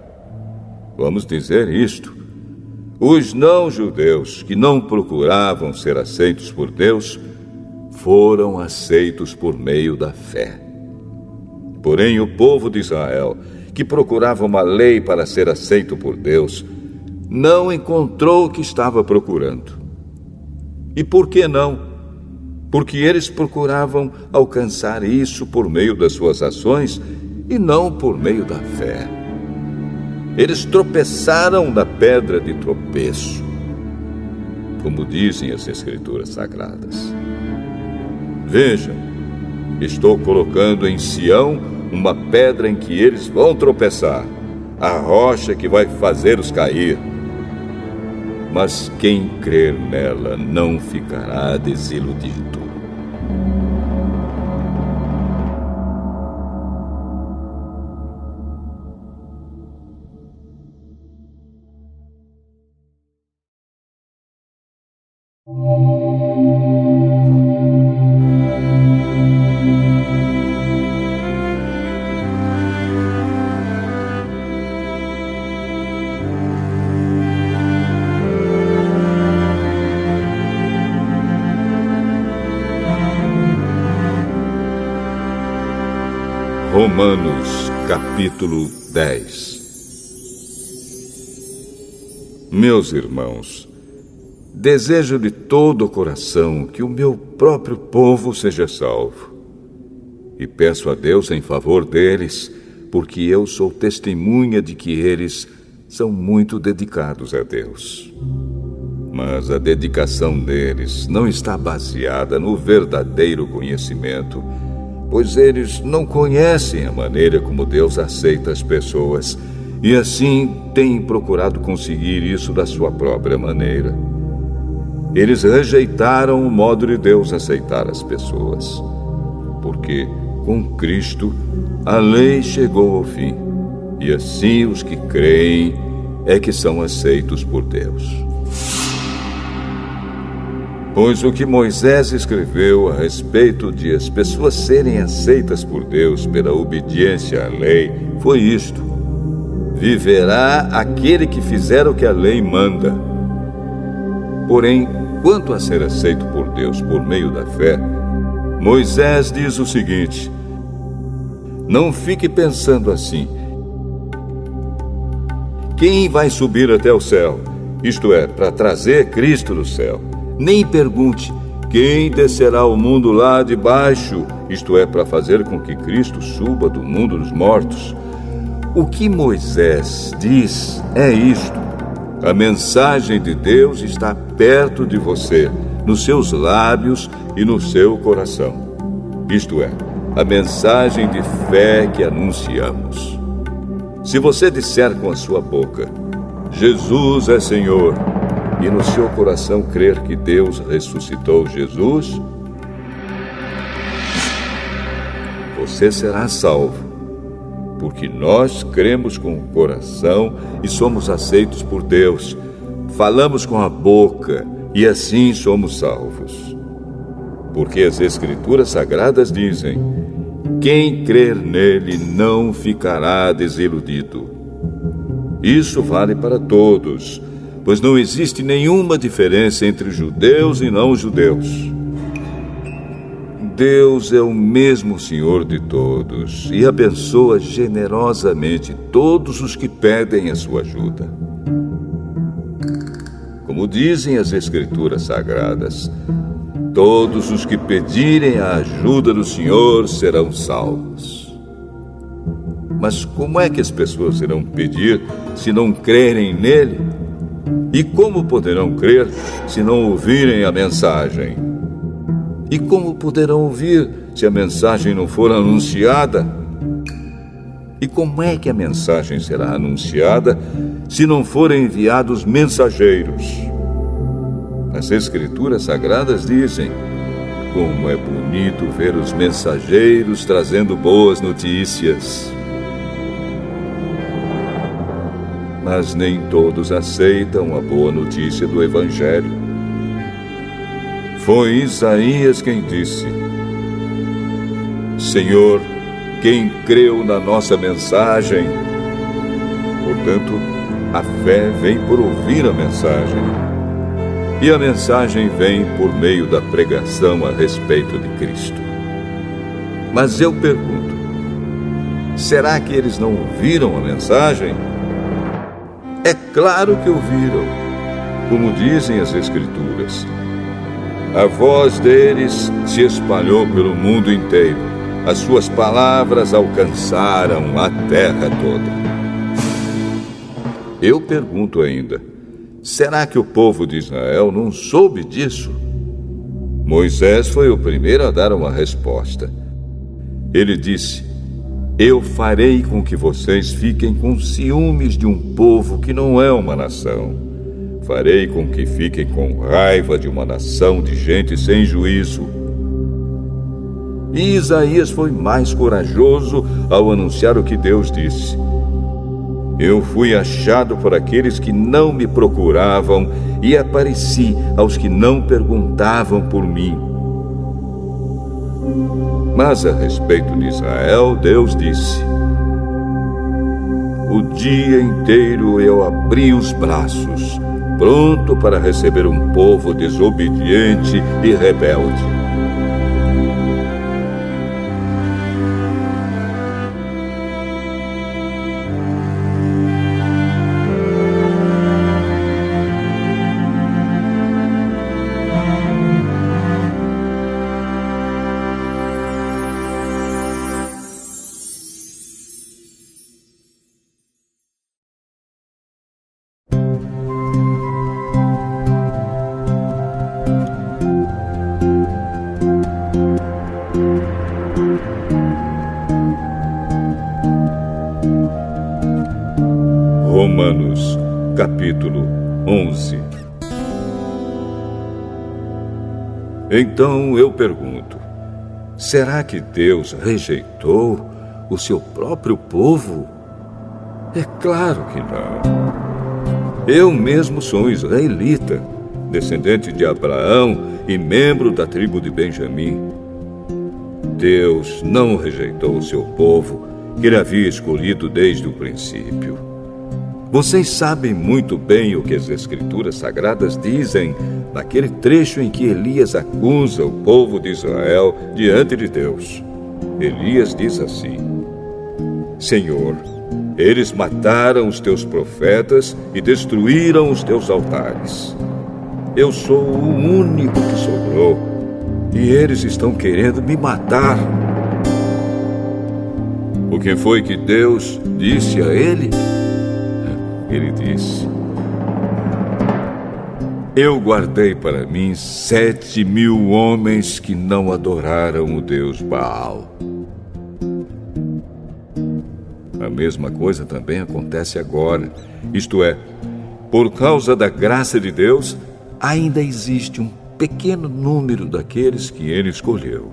Speaker 1: Vamos dizer isto: os não-judeus que não procuravam ser aceitos por Deus foram aceitos por meio da fé. Porém, o povo de Israel, que procurava uma lei para ser aceito por Deus, não encontrou o que estava procurando. E por que não? Porque eles procuravam alcançar isso por meio das suas ações e não por meio da fé. Eles tropeçaram na pedra de tropeço, como dizem as Escrituras Sagradas. Vejam, estou colocando em Sião uma pedra em que eles vão tropeçar, a rocha que vai fazê-los cair. Mas quem crer nela não ficará desiludido. Romanos, capítulo 10. Meus irmãos, desejo de todo o coração que o meu próprio povo seja salvo. E peço a Deus em favor deles, porque eu sou testemunha de que eles são muito dedicados a Deus. Mas a dedicação deles não está baseada no verdadeiro conhecimento, pois eles não conhecem a maneira como Deus aceita as pessoas e assim têm procurado conseguir isso da sua própria maneira. Eles rejeitaram o modo de Deus aceitar as pessoas, porque com Cristo a lei chegou ao fim, e assim os que creem é que são aceitos por Deus. Pois o que Moisés escreveu a respeito de as pessoas serem aceitas por Deus pela obediência à lei foi isto: viverá aquele que fizer o que a lei manda. Porém, quanto a ser aceito por Deus por meio da fé, Moisés diz o seguinte: não fique pensando assim: quem vai subir até o céu? Isto é, para trazer Cristo do céu. Nem pergunte: quem descerá ao mundo lá de baixo? Isto é, para fazer com que Cristo suba do mundo dos mortos. O que Moisés diz é isto: a mensagem de Deus está perto de você, nos seus lábios e no seu coração. Isto é, a mensagem de fé que anunciamos. Se você disser com a sua boca: Jesus é Senhor, e no seu coração crer que Deus ressuscitou Jesus, você será salvo, porque nós cremos com o coração e somos aceitos por Deus, falamos com a boca e assim somos salvos. Porque as Escrituras Sagradas dizem: quem crer nele não ficará desiludido. Isso vale para todos, pois não existe nenhuma diferença entre judeus e não-judeus. Deus é o mesmo Senhor de todos e abençoa generosamente todos os que pedem a sua ajuda. Como dizem as Escrituras Sagradas, todos os que pedirem a ajuda do Senhor serão salvos. Mas como é que as pessoas irão pedir se não crerem nele? E como poderão crer se não ouvirem a mensagem? E como poderão ouvir se a mensagem não for anunciada? E como é que a mensagem será anunciada se não forem enviados mensageiros? As Escrituras Sagradas dizem: como é bonito ver os mensageiros trazendo boas notícias. Mas nem todos aceitam a boa notícia do Evangelho. Foi Isaías quem disse: Senhor, quem creu na nossa mensagem? Portanto, a fé vem por ouvir a mensagem. E a mensagem vem por meio da pregação a respeito de Cristo. Mas eu pergunto: será que eles não ouviram a mensagem? É claro que ouviram. Como dizem as Escrituras, a voz deles se espalhou pelo mundo inteiro. As suas palavras alcançaram a terra toda. Eu pergunto ainda: será que o povo de Israel não soube disso? Moisés foi o primeiro a dar uma resposta. Ele disse: eu farei com que vocês fiquem com ciúmes de um povo que não é uma nação. Farei com que fiquem com raiva de uma nação de gente sem juízo. E Isaías foi mais corajoso ao anunciar o que Deus disse: eu fui achado por aqueles que não me procuravam e apareci aos que não perguntavam por mim. Mas a respeito de Israel, Deus disse: o dia inteiro eu abri os braços, pronto para receber um povo desobediente e rebelde. Romanos, capítulo 11. Então eu pergunto: será que Deus rejeitou o seu próprio povo? É claro que não. Eu mesmo sou um israelita, descendente de Abraão e membro da tribo de Benjamim. Deus não rejeitou o seu povo, que ele havia escolhido desde o princípio. Vocês sabem muito bem o que as Escrituras Sagradas dizem naquele trecho em que Elias acusa o povo de Israel diante de Deus. Elias diz assim: Senhor, eles mataram os teus profetas e destruíram os teus altares. Eu sou o único que sobrou e eles estão querendo me matar. O que foi que Deus disse a ele? Ele disse: eu guardei para mim 7.000 homens que não adoraram o Deus Baal. A mesma coisa também acontece agora. Isto é, por causa da graça de Deus, ainda existe um pequeno número daqueles que ele escolheu.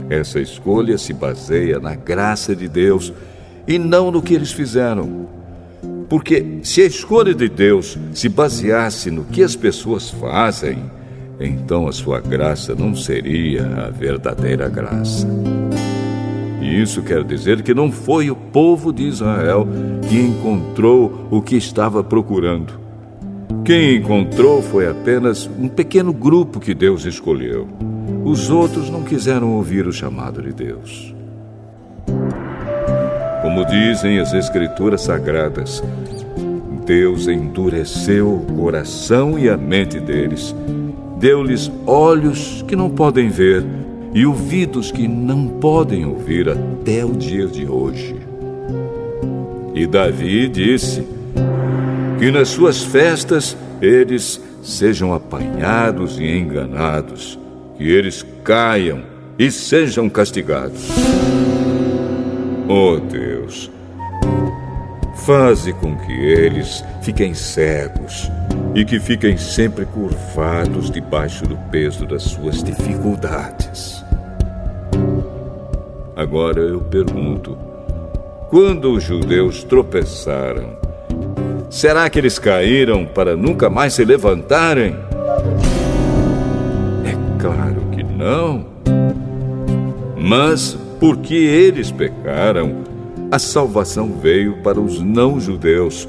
Speaker 1: Essa escolha se baseia na graça de Deus e não no que eles fizeram. Porque se a escolha de Deus se baseasse no que as pessoas fazem, então a sua graça não seria a verdadeira graça. E isso quer dizer que não foi o povo de Israel que encontrou o que estava procurando. Quem encontrou foi apenas um pequeno grupo que Deus escolheu. Os outros não quiseram ouvir o chamado de Deus. Como dizem as Escrituras Sagradas, Deus endureceu o coração e a mente deles, deu-lhes olhos que não podem ver e ouvidos que não podem ouvir até o dia de hoje. E Davi disse que nas suas festas eles sejam apanhados e enganados, que eles caiam e sejam castigados. Oh Deus, faze com que eles fiquem cegos e que fiquem sempre curvados debaixo do peso das suas dificuldades. Agora eu pergunto: quando os judeus tropeçaram, será que eles caíram para nunca mais se levantarem? É claro que não. Mas porque eles pecaram, a salvação veio para os não-judeus,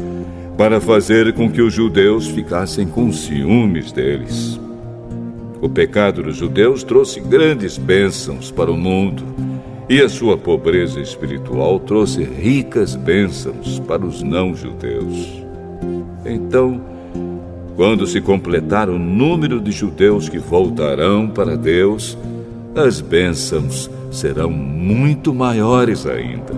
Speaker 1: para fazer com que os judeus ficassem com ciúmes deles. O pecado dos judeus trouxe grandes bênçãos para o mundo, e a sua pobreza espiritual trouxe ricas bênçãos para os não-judeus. Então, quando se completar o número de judeus que voltarão para Deus, as bênçãos serão muito maiores ainda.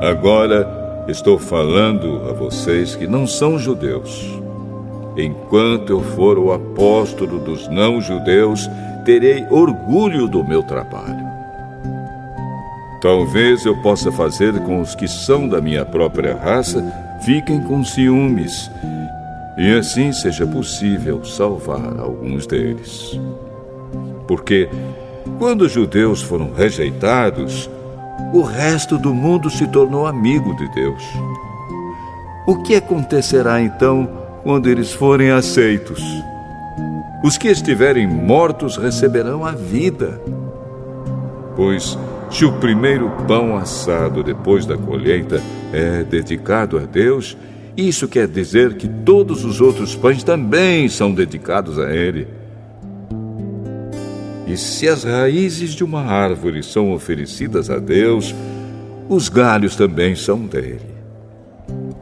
Speaker 1: Agora estou falando a vocês que não são judeus. Enquanto eu for o apóstolo dos não-judeus, terei orgulho do meu trabalho. Talvez eu possa fazer com os que são da minha própria raça fiquem com ciúmes, e assim seja possível salvar alguns deles. Porque quando os judeus foram rejeitados, o resto do mundo se tornou amigo de Deus. O que acontecerá então quando eles forem aceitos? Os que estiverem mortos receberão a vida. Pois se o primeiro pão assado depois da colheita é dedicado a Deus, isso quer dizer que todos os outros pães também são dedicados a Ele. E se as raízes de uma árvore são oferecidas a Deus, os galhos também são dele.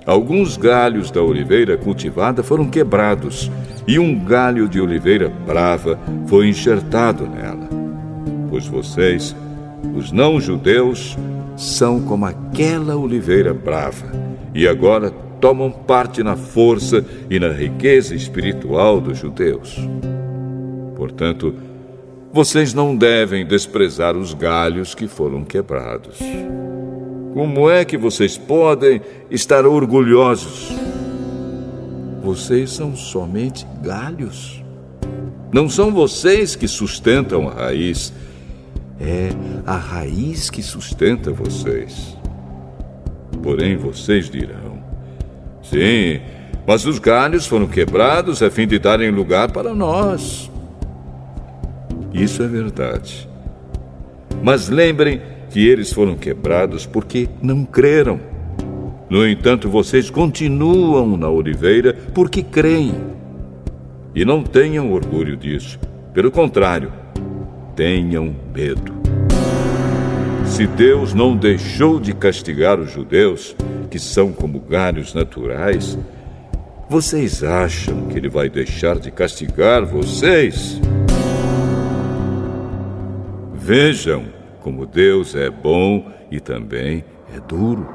Speaker 1: Alguns galhos da oliveira cultivada foram quebrados, e um galho de oliveira brava foi enxertado nela. Pois vocês, os não-judeus, são como aquela oliveira brava, e agora tomam parte na força e na riqueza espiritual dos judeus. Portanto, vocês não devem desprezar os galhos que foram quebrados. Como é que vocês podem estar orgulhosos? Vocês são somente galhos. Não são vocês que sustentam a raiz. É a raiz que sustenta vocês. Porém, vocês dirão: sim, mas os galhos foram quebrados a fim de darem lugar para nós. Isso é verdade. Mas lembrem que eles foram quebrados porque não creram. No entanto, vocês continuam na oliveira porque creem. E não tenham orgulho disso. Pelo contrário, tenham medo. Se Deus não deixou de castigar os judeus, que são como galhos naturais, vocês acham que Ele vai deixar de castigar vocês? Vejam como Deus é bom e também é duro.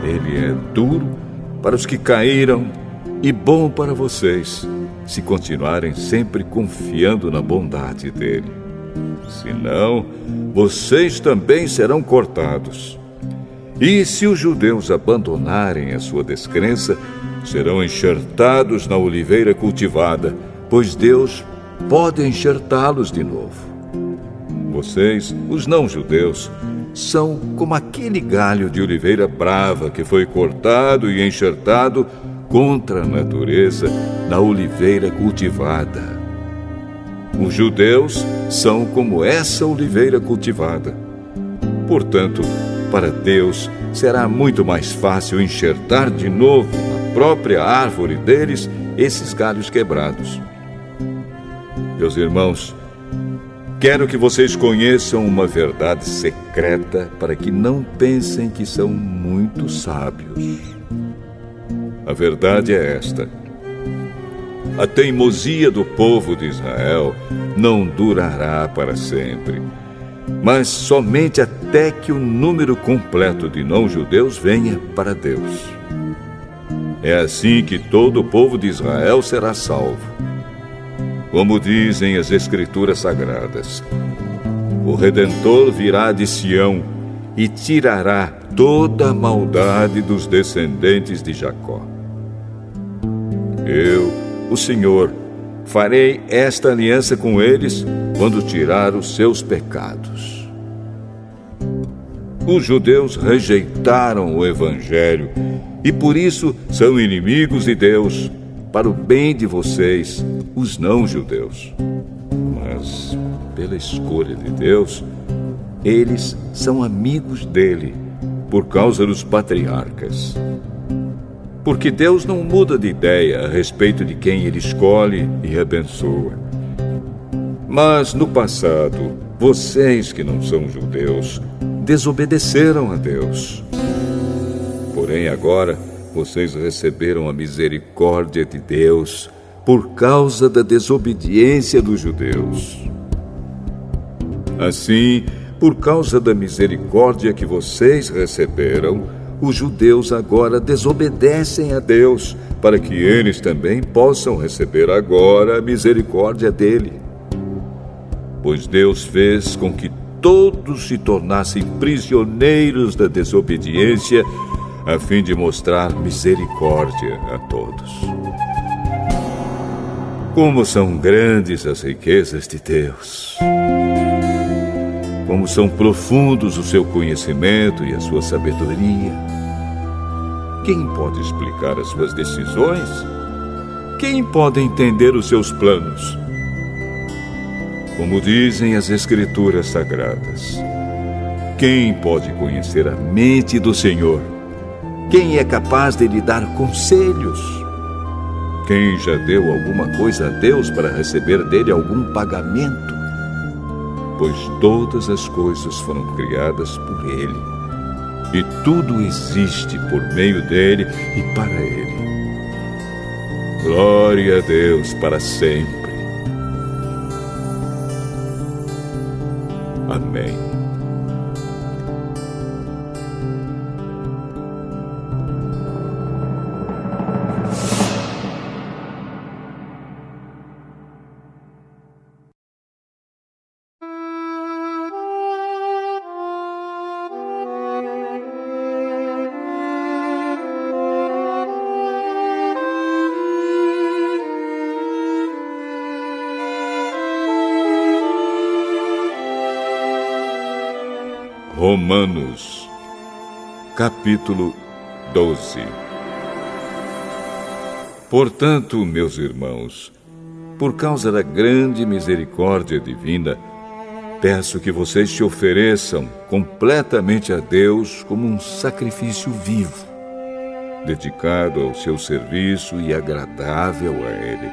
Speaker 1: Ele é duro para os que caíram e bom para vocês, se continuarem sempre confiando na bondade dele. Senão, vocês também serão cortados. E se os judeus abandonarem a sua descrença, serão enxertados na oliveira cultivada, pois Deus pode enxertá-los de novo. Vocês, os não-judeus, são como aquele galho de oliveira brava que foi cortado e enxertado contra a natureza na oliveira cultivada. Os judeus são como essa oliveira cultivada. Portanto, para Deus será muito mais fácil enxertar de novo na própria árvore deles esses galhos quebrados. Meus irmãos, quero que vocês conheçam uma verdade secreta para que não pensem que são muito sábios. A verdade é esta: a teimosia do povo de Israel não durará para sempre, mas somente até que o número completo de não-judeus venha para Deus. É assim que todo o povo de Israel será salvo. Como dizem as Escrituras Sagradas, o Redentor virá de Sião e tirará toda a maldade dos descendentes de Jacó. Eu, o Senhor, farei esta aliança com eles quando tirar os seus pecados. Os judeus rejeitaram o Evangelho e por isso são inimigos de Deus, para o bem de vocês, os não-judeus. Mas, pela escolha de Deus, eles são amigos dele, por causa dos patriarcas. Porque Deus não muda de ideia a respeito de quem ele escolhe e abençoa. Mas, no passado, vocês que não são judeus, desobedeceram a Deus. Porém, agora, vocês receberam a misericórdia de Deus por causa da desobediência dos judeus. Assim, por causa da misericórdia que vocês receberam, os judeus agora desobedecem a Deus, para que eles também possam receber agora a misericórdia dele. Pois Deus fez com que todos se tornassem prisioneiros da desobediência, a fim de mostrar misericórdia a todos. Como são grandes as riquezas de Deus! Como são profundos o seu conhecimento e a sua sabedoria! Quem pode explicar as suas decisões? Quem pode entender os seus planos? Como dizem as Escrituras Sagradas, quem pode conhecer a mente do Senhor? Quem é capaz de lhe dar conselhos? Quem já deu alguma coisa a Deus para receber dele algum pagamento? Pois todas as coisas foram criadas por ele, e tudo existe por meio dele e para ele. Glória a Deus para sempre. Amém. Romanos, capítulo 12. Portanto, meus irmãos, por causa da grande misericórdia divina, peço que vocês se ofereçam completamente a Deus como um sacrifício vivo, dedicado ao seu serviço e agradável a Ele.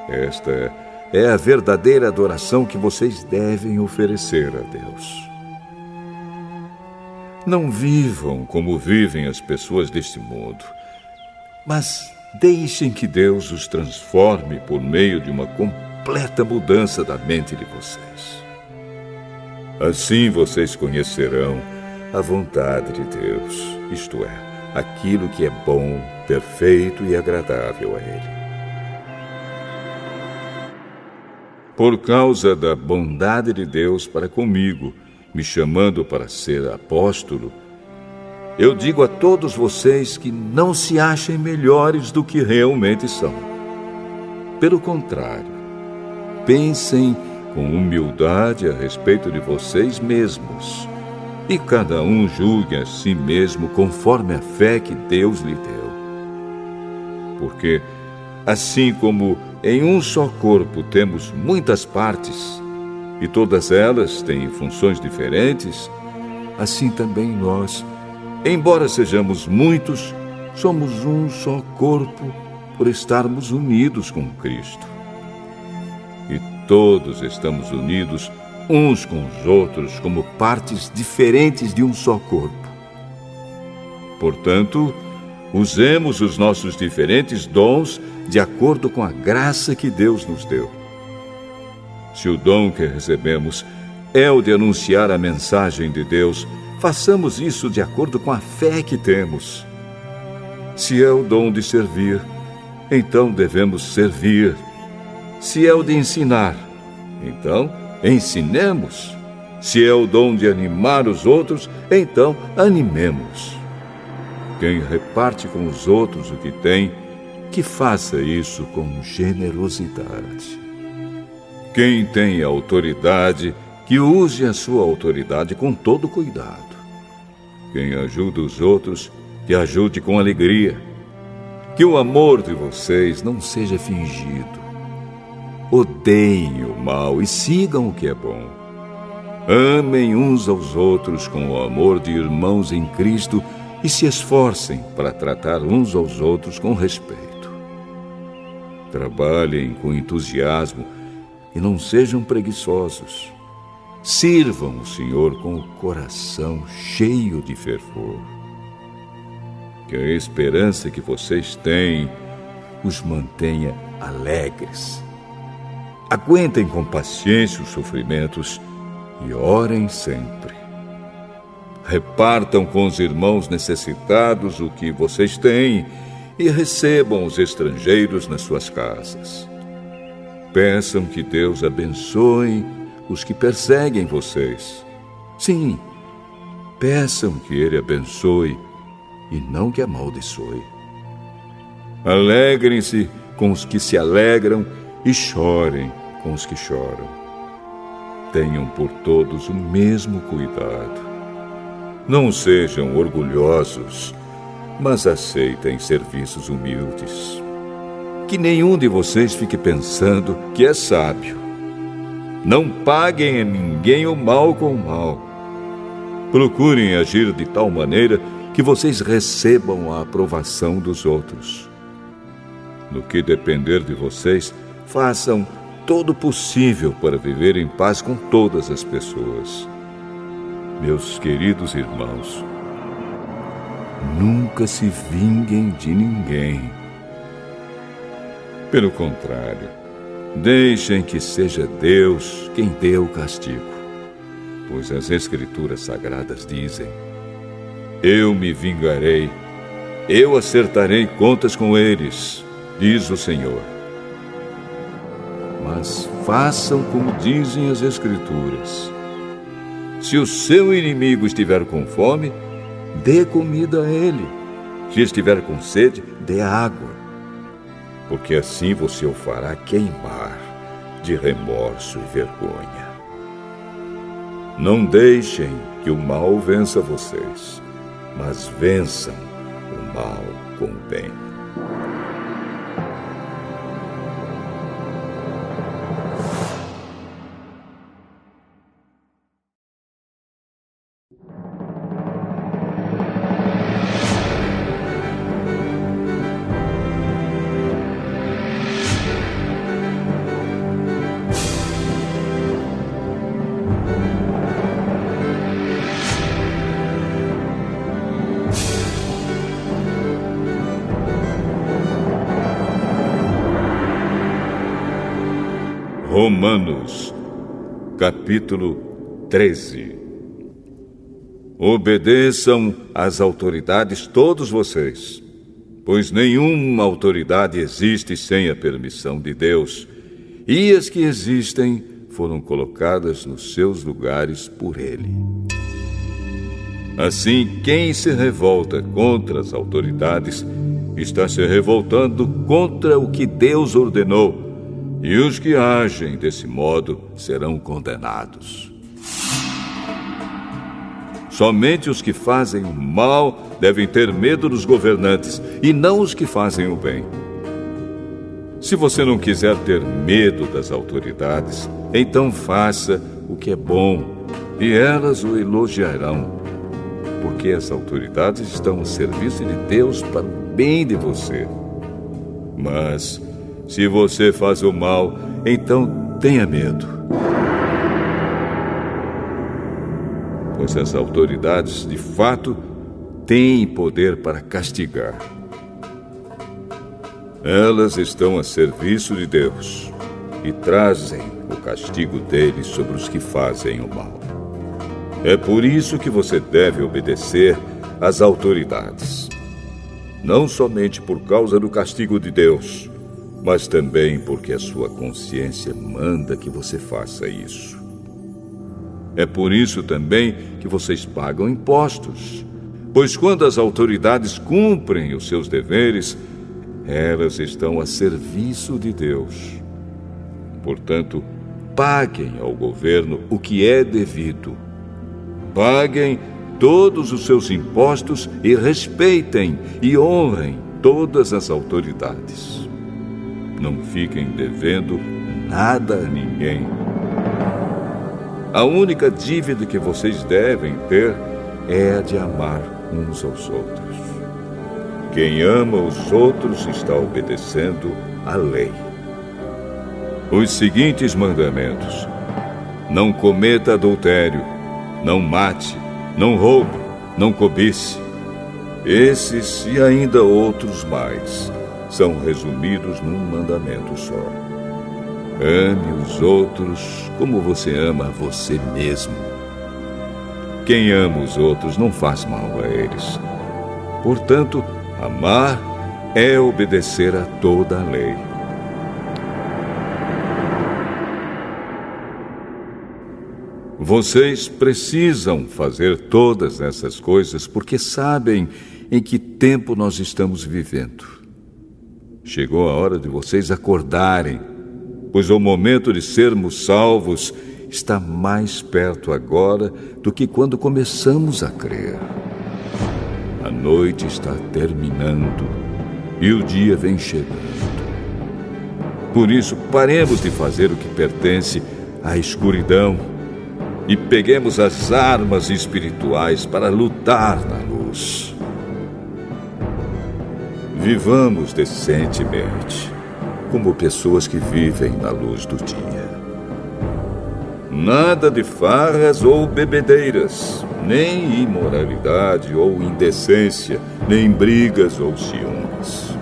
Speaker 1: Esta é a verdadeira adoração que vocês devem oferecer a Deus. Não vivam como vivem as pessoas deste mundo, mas deixem que Deus os transforme por meio de uma completa mudança da mente de vocês. Assim vocês conhecerão a vontade de Deus, isto é, aquilo que é bom, perfeito e agradável a Ele. Por causa da bondade de Deus para comigo, me chamando para ser apóstolo, eu digo a todos vocês que não se achem melhores do que realmente são. Pelo contrário, pensem com humildade a respeito de vocês mesmos, e cada um julgue a si mesmo conforme a fé que Deus lhe deu. Porque, assim como em um só corpo temos muitas partes, e todas elas têm funções diferentes, assim também nós, embora sejamos muitos, somos um só corpo por estarmos unidos com Cristo. E todos estamos unidos uns com os outros como partes diferentes de um só corpo. Portanto, usemos os nossos diferentes dons de acordo com a graça que Deus nos deu. Se o dom que recebemos é o de anunciar a mensagem de Deus, façamos isso de acordo com a fé que temos. Se é o dom de servir, então devemos servir. Se é o de ensinar, então ensinemos. Se é o dom de animar os outros, então animemos. Quem reparte com os outros o que tem, que faça isso com generosidade. Quem tem autoridade, que use a sua autoridade com todo cuidado. Quem ajuda os outros, que ajude com alegria. Que o amor de vocês não seja fingido. Odeiem o mal e sigam o que é bom. Amem uns aos outros com o amor de irmãos em Cristo e se esforcem para tratar uns aos outros com respeito. Trabalhem com entusiasmo e não sejam preguiçosos. Sirvam o Senhor com o coração cheio de fervor. Que a esperança que vocês têm os mantenha alegres. Aguentem com paciência os sofrimentos e orem sempre. Repartam com os irmãos necessitados o que vocês têm e recebam os estrangeiros nas suas casas. Peçam que Deus abençoe os que perseguem vocês. Sim, peçam que Ele abençoe e não que amaldiçoe. Alegrem-se com os que se alegram e chorem com os que choram. Tenham por todos o mesmo cuidado. Não sejam orgulhosos, mas aceitem serviços humildes. Que nenhum de vocês fique pensando que é sábio. Não paguem a ninguém o mal com o mal. Procurem agir de tal maneira que vocês recebam a aprovação dos outros. No que depender de vocês, façam todo o possível para viver em paz com todas as pessoas. Meus queridos irmãos, nunca se vinguem de ninguém. Pelo contrário, deixem que seja Deus quem dê o castigo, pois as Escrituras Sagradas dizem: eu me vingarei, eu acertarei contas com eles, diz o Senhor. Mas façam como dizem as Escrituras. Se o seu inimigo estiver com fome, dê comida a ele. Se estiver com sede, dê água. Porque assim você o fará queimar de remorso e vergonha. Não deixem que o mal vença vocês, mas vençam o mal com o bem. Romanos, capítulo 13. Obedeçam às autoridades todos vocês, pois nenhuma autoridade existe sem a permissão de Deus, e as que existem foram colocadas nos seus lugares por Ele. Assim, quem se revolta contra as autoridades está se revoltando contra o que Deus ordenou, e os que agem desse modo serão condenados. Somente os que fazem o mal devem ter medo dos governantes, e não os que fazem o bem. Se você não quiser ter medo das autoridades, então faça o que é bom, e elas o elogiarão, porque as autoridades estão a serviço de Deus para o bem de você. Mas se você faz o mal, então tenha medo, pois as autoridades, de fato, têm poder para castigar. Elas estão a serviço de Deus e trazem o castigo deles sobre os que fazem o mal. É por isso que você deve obedecer às autoridades, não somente por causa do castigo de Deus, mas também porque a sua consciência manda que você faça isso. É por isso também que vocês pagam impostos, pois quando as autoridades cumprem os seus deveres, elas estão a serviço de Deus. Portanto, paguem ao governo o que é devido. Paguem todos os seus impostos e respeitem e honrem todas as autoridades. Não fiquem devendo nada a ninguém. A única dívida que vocês devem ter é a de amar uns aos outros. Quem ama os outros está obedecendo à lei. Os seguintes mandamentos: não cometa adultério, não mate, não roube, não cobice. Esses e ainda outros mais são resumidos num mandamento só: ame os outros como você ama a você mesmo. Quem ama os outros não faz mal a eles. Portanto, amar é obedecer a toda a lei. Vocês precisam fazer todas essas coisas porque sabem em que tempo nós estamos vivendo. Chegou a hora de vocês acordarem, pois o momento de sermos salvos está mais perto agora do que quando começamos a crer. A noite está terminando e o dia vem chegando. Por isso, paremos de fazer o que pertence à escuridão e peguemos as armas espirituais para lutar na luz. Vivamos decentemente, como pessoas que vivem na luz do dia. Nada de farras ou bebedeiras, nem imoralidade ou indecência, nem brigas ou ciúmes.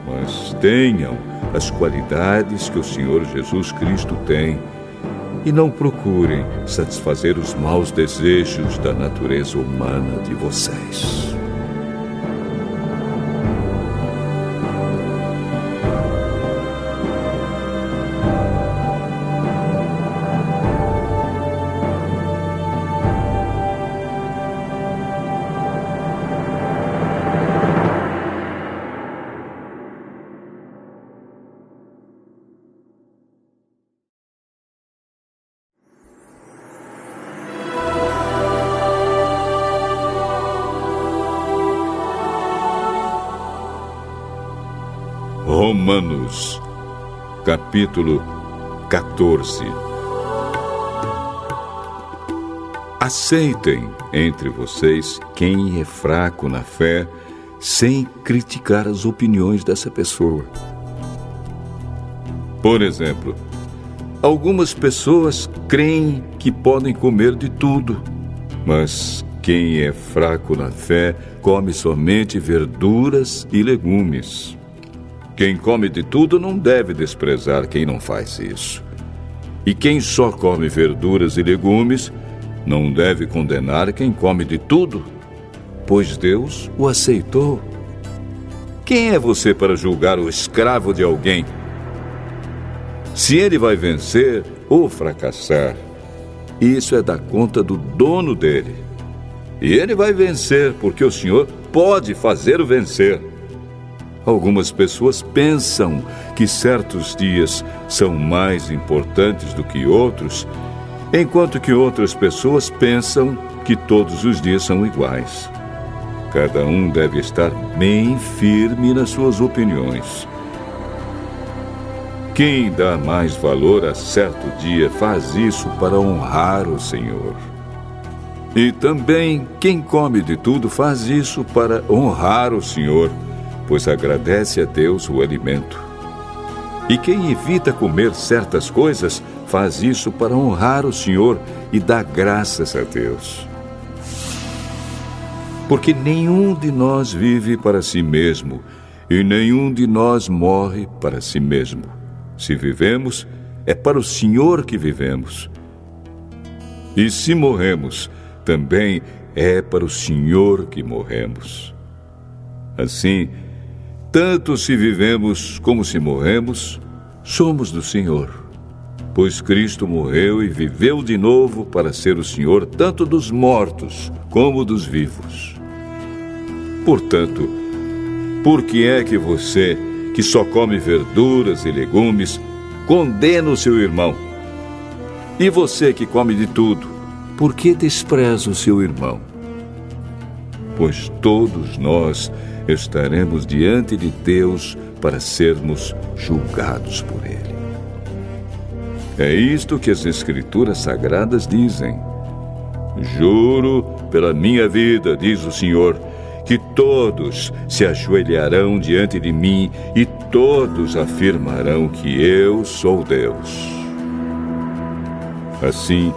Speaker 1: Mas tenham as qualidades que o Senhor Jesus Cristo tem e não procurem satisfazer os maus desejos da natureza humana de vocês. Romanos, capítulo 14. Aceitem entre vocês quem é fraco na fé, sem criticar as opiniões dessa pessoa. Por exemplo, algumas pessoas creem que podem comer de tudo, mas quem é fraco na fé come somente verduras e legumes. Quem come de tudo não deve desprezar quem não faz isso. E quem só come verduras e legumes não deve condenar quem come de tudo, pois Deus o aceitou. Quem é você para julgar o escravo de alguém? Se ele vai vencer ou fracassar, isso é da conta do dono dele. E ele vai vencer porque o Senhor pode fazê-lo vencer. Algumas pessoas pensam que certos dias são mais importantes do que outros, enquanto que outras pessoas pensam que todos os dias são iguais. Cada um deve estar bem firme nas suas opiniões. Quem dá mais valor a certo dia faz isso para honrar o Senhor. E também quem come de tudo faz isso para honrar o Senhor, pois agradece a Deus o alimento. E quem evita comer certas coisas faz isso para honrar o Senhor e dar graças a Deus. Porque nenhum de nós vive para si mesmo e nenhum de nós morre para si mesmo. Se vivemos, é para o Senhor que vivemos. E se morremos, também é para o Senhor que morremos. Assim, tanto se vivemos como se morremos, somos do Senhor. Pois Cristo morreu e viveu de novo para ser o Senhor tanto dos mortos como dos vivos. Portanto, por que é que você, que só come verduras e legumes, condena o seu irmão? E você que come de tudo, por que despreza o seu irmão? Pois todos nós estaremos diante de Deus para sermos julgados por Ele. É isto que as Escrituras Sagradas dizem. Juro pela minha vida, diz o Senhor, que todos se ajoelharão diante de mim e todos afirmarão que eu sou Deus. Assim,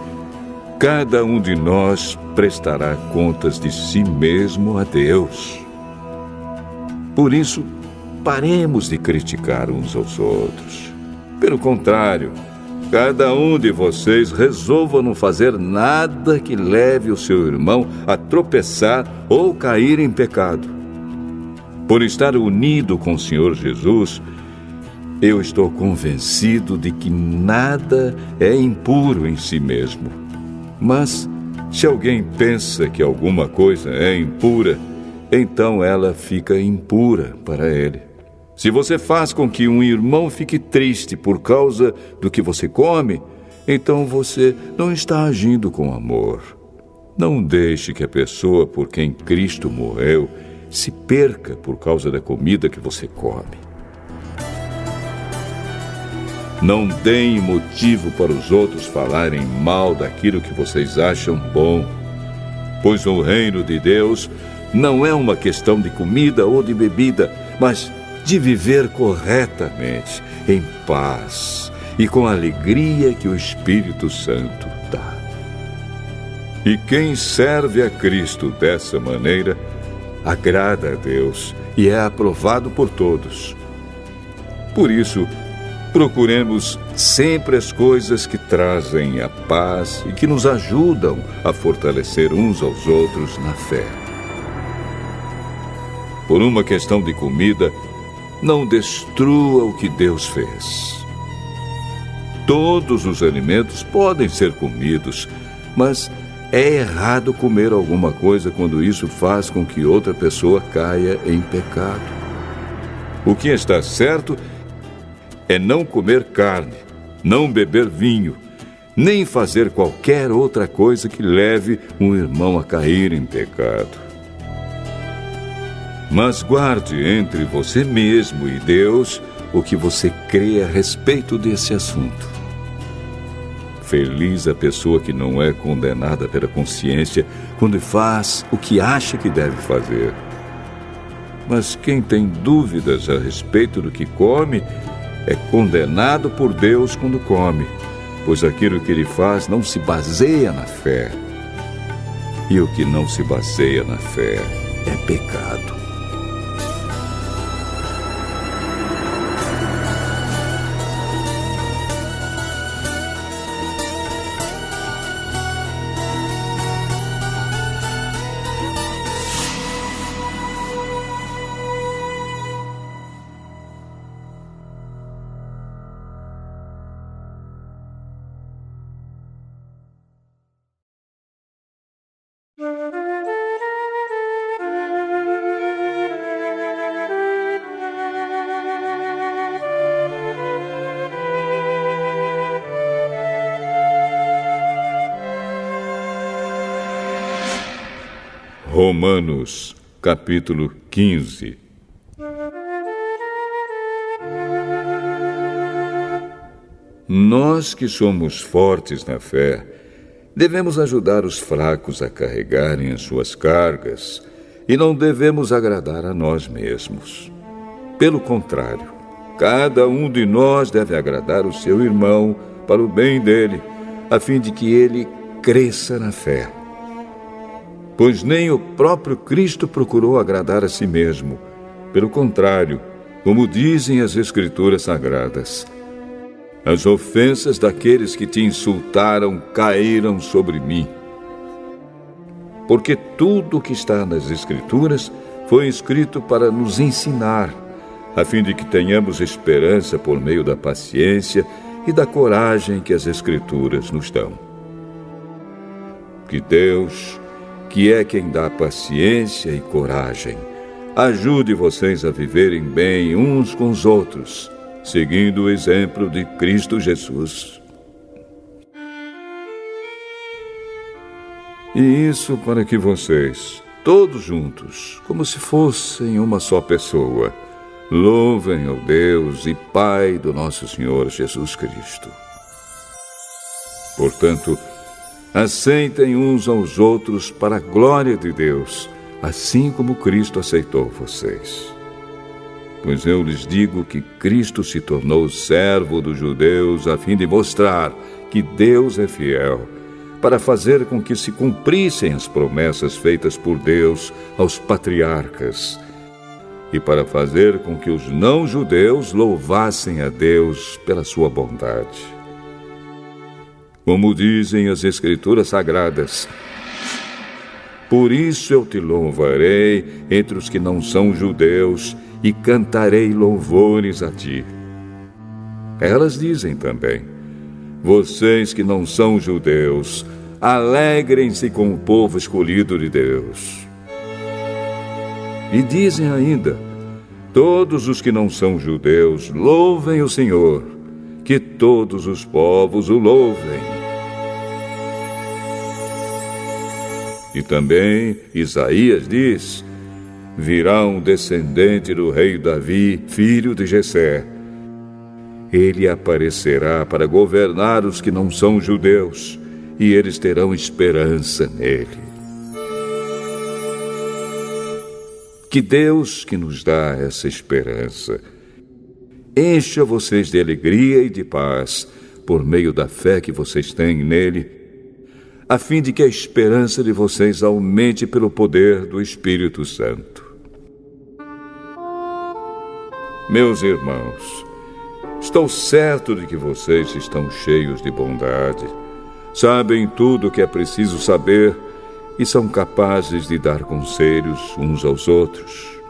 Speaker 1: cada um de nós prestará contas de si mesmo a Deus. Por isso, paremos de criticar uns aos outros. Pelo contrário, cada um de vocês resolva não fazer nada que leve o seu irmão a tropeçar ou cair em pecado. Por estar unido com o Senhor Jesus, eu estou convencido de que nada é impuro em si mesmo. Mas, se alguém pensa que alguma coisa é impura, então ela fica impura para ele. Se você faz com que um irmão fique triste por causa do que você come, então você não está agindo com amor. Não deixe que a pessoa por quem Cristo morreu se perca por causa da comida que você come. Não deem motivo para os outros falarem mal daquilo que vocês acham bom, pois o reino de Deus não é uma questão de comida ou de bebida, mas de viver corretamente, em paz e com a alegria que o Espírito Santo dá. E quem serve a Cristo dessa maneira, agrada a Deus e é aprovado por todos. Por isso, procuremos sempre as coisas que trazem a paz e que nos ajudam a fortalecer uns aos outros na fé. Por uma questão de comida, não destrua o que Deus fez. Todos os alimentos podem ser comidos, mas é errado comer alguma coisa quando isso faz com que outra pessoa caia em pecado. O que está certo é não comer carne, não beber vinho, nem fazer qualquer outra coisa que leve um irmão a cair em pecado. Mas guarde entre você mesmo e Deus o que você crê a respeito desse assunto. Feliz a pessoa que não é condenada pela consciência quando faz o que acha que deve fazer. Mas quem tem dúvidas a respeito do que come é condenado por Deus quando come, pois aquilo que ele faz não se baseia na fé. E o que não se baseia na fé é pecado. Romanos, capítulo 15. Nós que somos fortes na fé, devemos ajudar os fracos a carregarem as suas cargas e não devemos agradar a nós mesmos. Pelo contrário, cada um de nós deve agradar o seu irmão para o bem dele, a fim de que ele cresça na fé. Pois nem o próprio Cristo procurou agradar a si mesmo. Pelo contrário, como dizem as Escrituras Sagradas, as ofensas daqueles que te insultaram caíram sobre mim. Porque tudo o que está nas Escrituras foi escrito para nos ensinar, a fim de que tenhamos esperança por meio da paciência e da coragem que as Escrituras nos dão. Que Deus, que é quem dá paciência e coragem, ajude vocês a viverem bem uns com os outros, seguindo o exemplo de Cristo Jesus. E isso para que vocês, todos juntos, como se fossem uma só pessoa, louvem ao Deus e Pai do nosso Senhor Jesus Cristo. Portanto, aceitem uns aos outros para a glória de Deus, assim como Cristo aceitou vocês. Pois eu lhes digo que Cristo se tornou servo dos judeus a fim de mostrar que Deus é fiel, para fazer com que se cumprissem as promessas feitas por Deus aos patriarcas, e para fazer com que os não-judeus louvassem a Deus pela sua bondade. Como dizem as Escrituras Sagradas, por isso eu te louvarei entre os que não são judeus e cantarei louvores a ti. Elas dizem também, vocês que não são judeus, alegrem-se com o povo escolhido de Deus. E dizem ainda, todos os que não são judeus, louvem o Senhor, que todos os povos o louvem. E também Isaías diz, virá um descendente do rei Davi, filho de Jessé. Ele aparecerá para governar os que não são judeus, e eles terão esperança nele. Que Deus, que nos dá essa esperança, encha vocês de alegria e de paz, por meio da fé que vocês têm nele, a fim de que a esperança de vocês aumente pelo poder do Espírito Santo. Meus irmãos, estou certo de que vocês estão cheios de bondade, sabem tudo o que é preciso saber e são capazes de dar conselhos uns aos outros.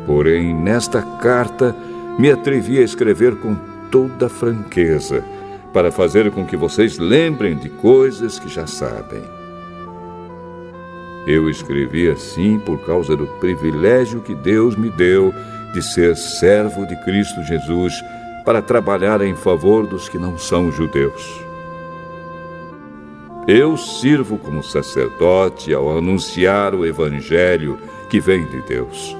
Speaker 1: Porém, nesta carta, me atrevi a escrever com toda franqueza, para fazer com que vocês lembrem de coisas que já sabem. Eu escrevi assim por causa do privilégio que Deus me deu de ser servo de Cristo Jesus para trabalhar em favor dos que não são judeus. Eu sirvo como sacerdote ao anunciar o Evangelho que vem de Deus.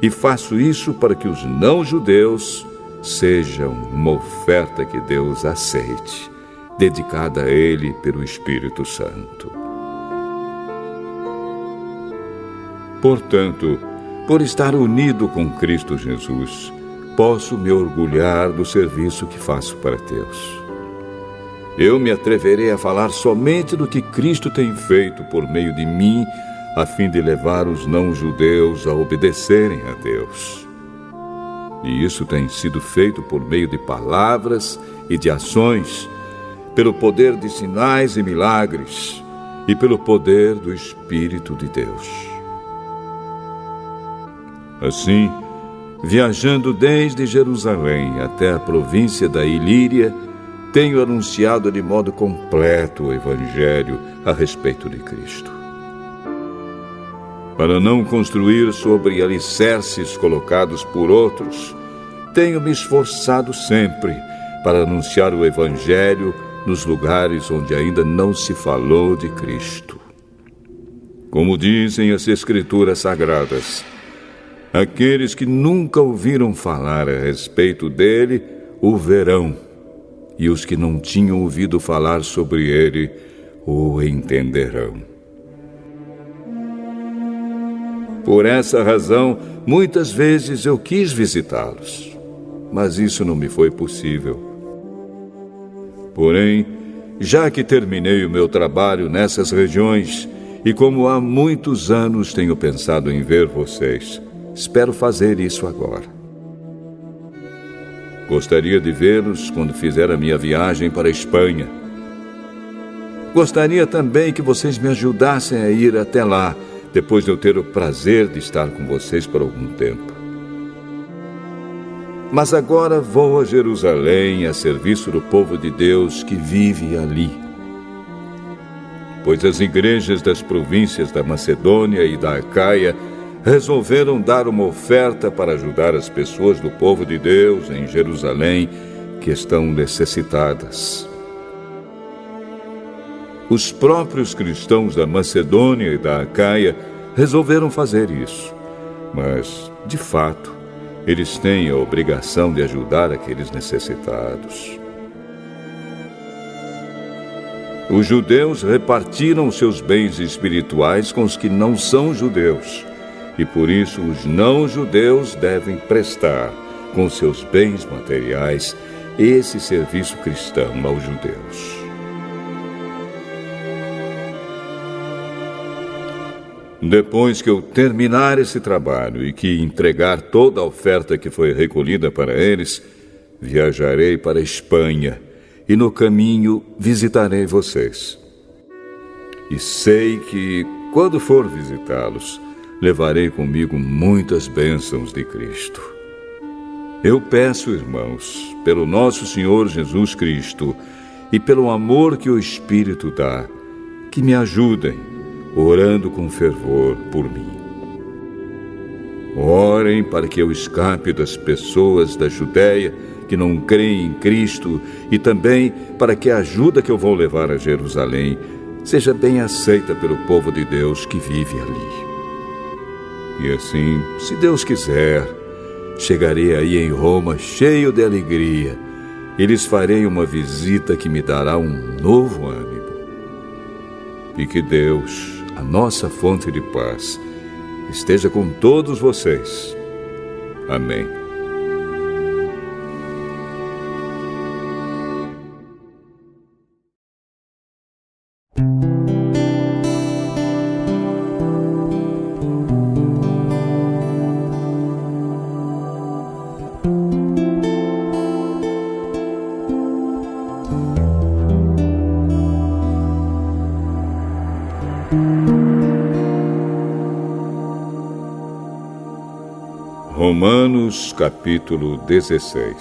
Speaker 1: e faço isso para que os não-judeus sejam uma oferta que Deus aceite, dedicada a Ele pelo Espírito Santo. Portanto, por estar unido com Cristo Jesus, posso me orgulhar do serviço que faço para Deus. Eu me atreverei a falar somente do que Cristo tem feito por meio de mim, a fim de levar os não-judeus a obedecerem a Deus. E isso tem sido feito por meio de palavras e de ações, pelo poder de sinais e milagres e pelo poder do Espírito de Deus. Assim, viajando desde Jerusalém até a província da Ilíria, tenho anunciado de modo completo o Evangelho a respeito de Cristo. Para não construir sobre alicerces colocados por outros, tenho me esforçado sempre para anunciar o Evangelho nos lugares onde ainda não se falou de Cristo. Como dizem as Escrituras Sagradas, aqueles que nunca ouviram falar a respeito dele o verão, e os que não tinham ouvido falar sobre ele o entenderão. Por essa razão, muitas vezes eu quis visitá-los, mas isso não me foi possível. Porém, já que terminei o meu trabalho nessas regiões, e como há muitos anos tenho pensado em ver vocês, espero fazer isso agora. Gostaria de vê-los quando fizer a minha viagem para a Espanha. Gostaria também que vocês me ajudassem a ir até lá, depois de eu ter o prazer de estar com vocês por algum tempo. Mas agora vou a Jerusalém a serviço do povo de Deus que vive ali. Pois as igrejas das províncias da Macedônia e da Acaia resolveram dar uma oferta para ajudar as pessoas do povo de Deus em Jerusalém que estão necessitadas. Os próprios cristãos da Macedônia e da Acaia resolveram fazer isso, mas, de fato, eles têm a obrigação de ajudar aqueles necessitados. Os judeus repartiram os seus bens espirituais com os que não são judeus, e por isso os não-judeus devem prestar, com seus bens materiais, esse serviço cristão aos judeus. Depois que eu terminar esse trabalho e que entregar toda a oferta que foi recolhida para eles, viajarei para a Espanha e no caminho visitarei vocês. E sei que, quando for visitá-los, levarei comigo muitas bênçãos de Cristo. Eu peço, irmãos, pelo nosso Senhor Jesus Cristo e pelo amor que o Espírito dá, que me ajudem, orando com fervor por mim. Orem para que eu escape das pessoas da Judéia que não creem em Cristo e também para que a ajuda que eu vou levar a Jerusalém seja bem aceita pelo povo de Deus que vive ali. E assim, se Deus quiser, chegarei aí em Roma cheio de alegria e lhes farei uma visita que me dará um novo ânimo. E que Deus, a nossa fonte de paz, esteja com todos vocês. Amém. Romanos capítulo 16.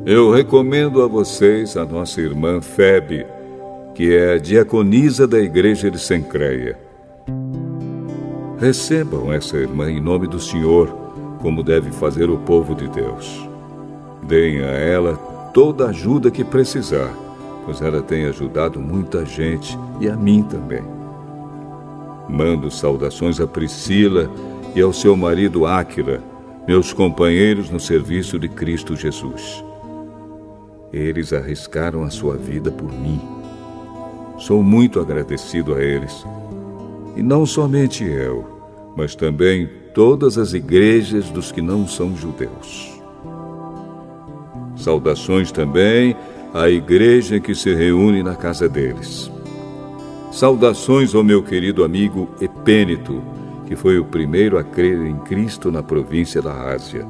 Speaker 1: Eu recomendo a vocês a nossa irmã Febe, que é a diaconisa da igreja de Cencreia. Recebam essa irmã em nome do Senhor, como deve fazer o povo de Deus. Deem a ela toda a ajuda que precisar, pois ela tem ajudado muita gente e a mim também. Mando saudações a Priscila e ao seu marido Áquila, meus companheiros no serviço de Cristo Jesus. Eles arriscaram a sua vida por mim. Sou muito agradecido a eles. E não somente eu, mas também todas as igrejas dos que não são judeus. Saudações também à igreja que se reúne na casa deles. Saudações ao meu querido amigo Epêneto, que foi o primeiro a crer em Cristo na província da Ásia.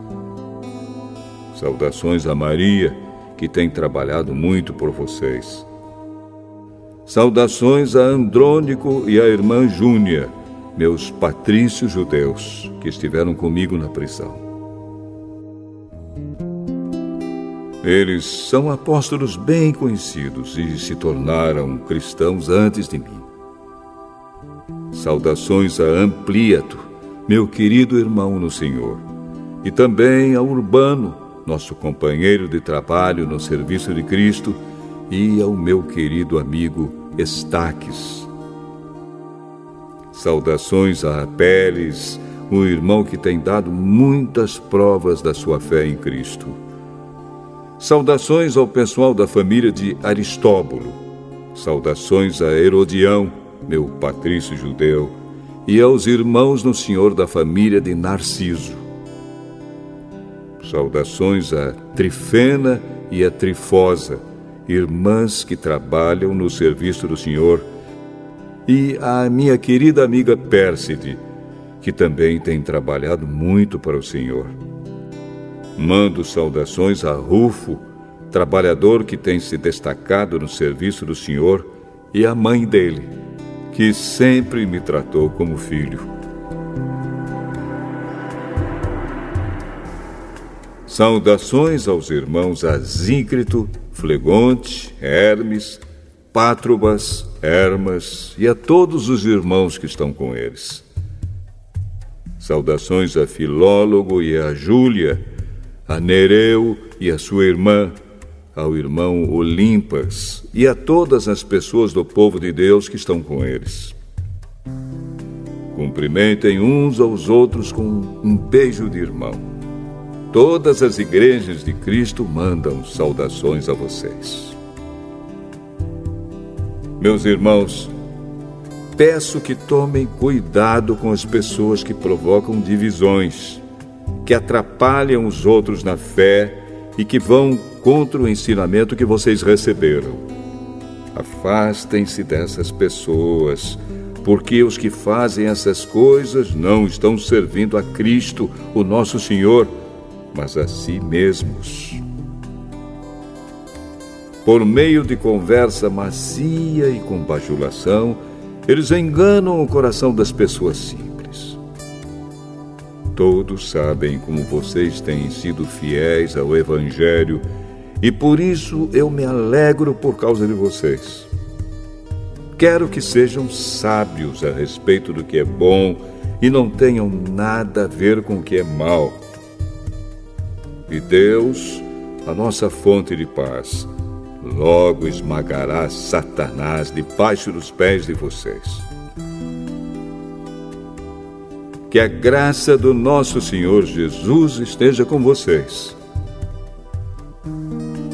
Speaker 1: Saudações a Maria, que tem trabalhado muito por vocês. Saudações a Andrônico e a irmã Júnia, meus patrícios judeus, que estiveram comigo na prisão. Eles são apóstolos bem conhecidos e se tornaram cristãos antes de mim. Saudações a Ampliato, meu querido irmão no Senhor, e também a Urbano, nosso companheiro de trabalho no serviço de Cristo, e ao meu querido amigo Estaques. Saudações a Apeles, o irmão que tem dado muitas provas da sua fé em Cristo. Saudações ao pessoal da família de Aristóbulo. Saudações a Herodião, meu patrício judeu, e aos irmãos no Senhor da família de Narciso. Saudações a Trifena e a Trifosa, irmãs que trabalham no serviço do Senhor, e a minha querida amiga Pérside, que também tem trabalhado muito para o Senhor. Mando saudações a Rufo, trabalhador que tem se destacado no serviço do Senhor, e a mãe dele, que sempre me tratou como filho. Saudações aos irmãos Asíncrito, Flegonte, Hermes, Pátrobas, Hermas e a todos os irmãos que estão com eles. Saudações a Filólogo e a Júlia, a Nereu e a sua irmã, ao irmão Olimpas e a todas as pessoas do povo de Deus que estão com eles. Cumprimentem uns aos outros com um beijo de irmão. Todas as igrejas de Cristo mandam saudações a vocês. Meus irmãos, peço que tomem cuidado com as pessoas que provocam divisões, que atrapalham os outros na fé e que vão contra o ensinamento que vocês receberam. Afastem-se dessas pessoas, porque os que fazem essas coisas não estão servindo a Cristo, o nosso Senhor, mas a si mesmos. Por meio de conversa macia e com bajulação, eles enganam o coração das pessoas simples. Todos sabem como vocês têm sido fiéis ao Evangelho e por isso eu me alegro por causa de vocês. Quero que sejam sábios a respeito do que é bom e não tenham nada a ver com o que é mal. E Deus, a nossa fonte de paz, logo esmagará Satanás debaixo dos pés de vocês. Que a graça do nosso Senhor Jesus esteja com vocês.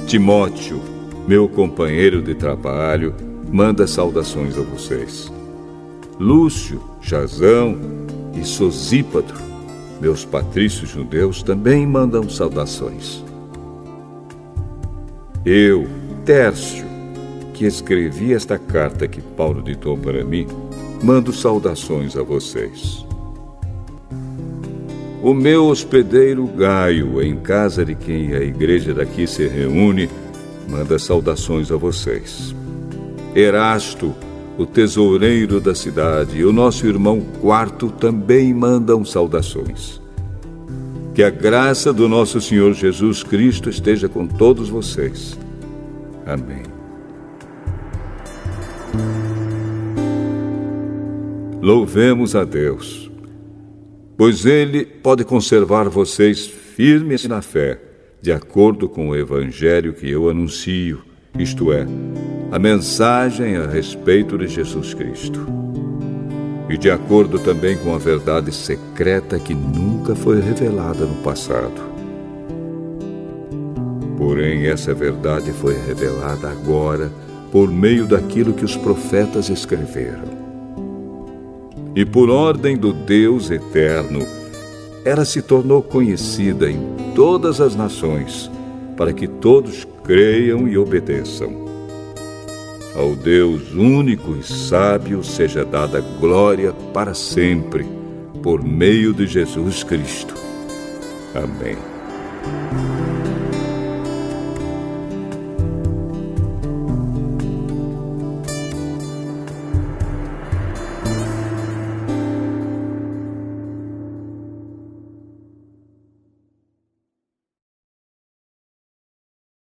Speaker 1: Timóteo, meu companheiro de trabalho, manda saudações a vocês. Lúcio, Jasão e Sosípatro, meus patrícios judeus, também mandam saudações. Eu, Tércio, que escrevi esta carta que Paulo ditou para mim, mando saudações a vocês. O meu hospedeiro Gaio, em casa de quem a igreja daqui se reúne, manda saudações a vocês. Erasto, o tesoureiro da cidade, e o nosso irmão Quarto também mandam saudações. Que a graça do nosso Senhor Jesus Cristo esteja com todos vocês. Amém. Louvemos a Deus, pois Ele pode conservar vocês firmes na fé, de acordo com o Evangelho que eu anuncio, isto é, a mensagem a respeito de Jesus Cristo. E de acordo também com a verdade secreta que nunca foi revelada no passado. Porém, essa verdade foi revelada agora por meio daquilo que os profetas escreveram. E por ordem do Deus eterno, ela se tornou conhecida em todas as nações, para que todos creiam e obedeçam. Ao Deus único e sábio seja dada glória para sempre, por meio de Jesus Cristo. Amém.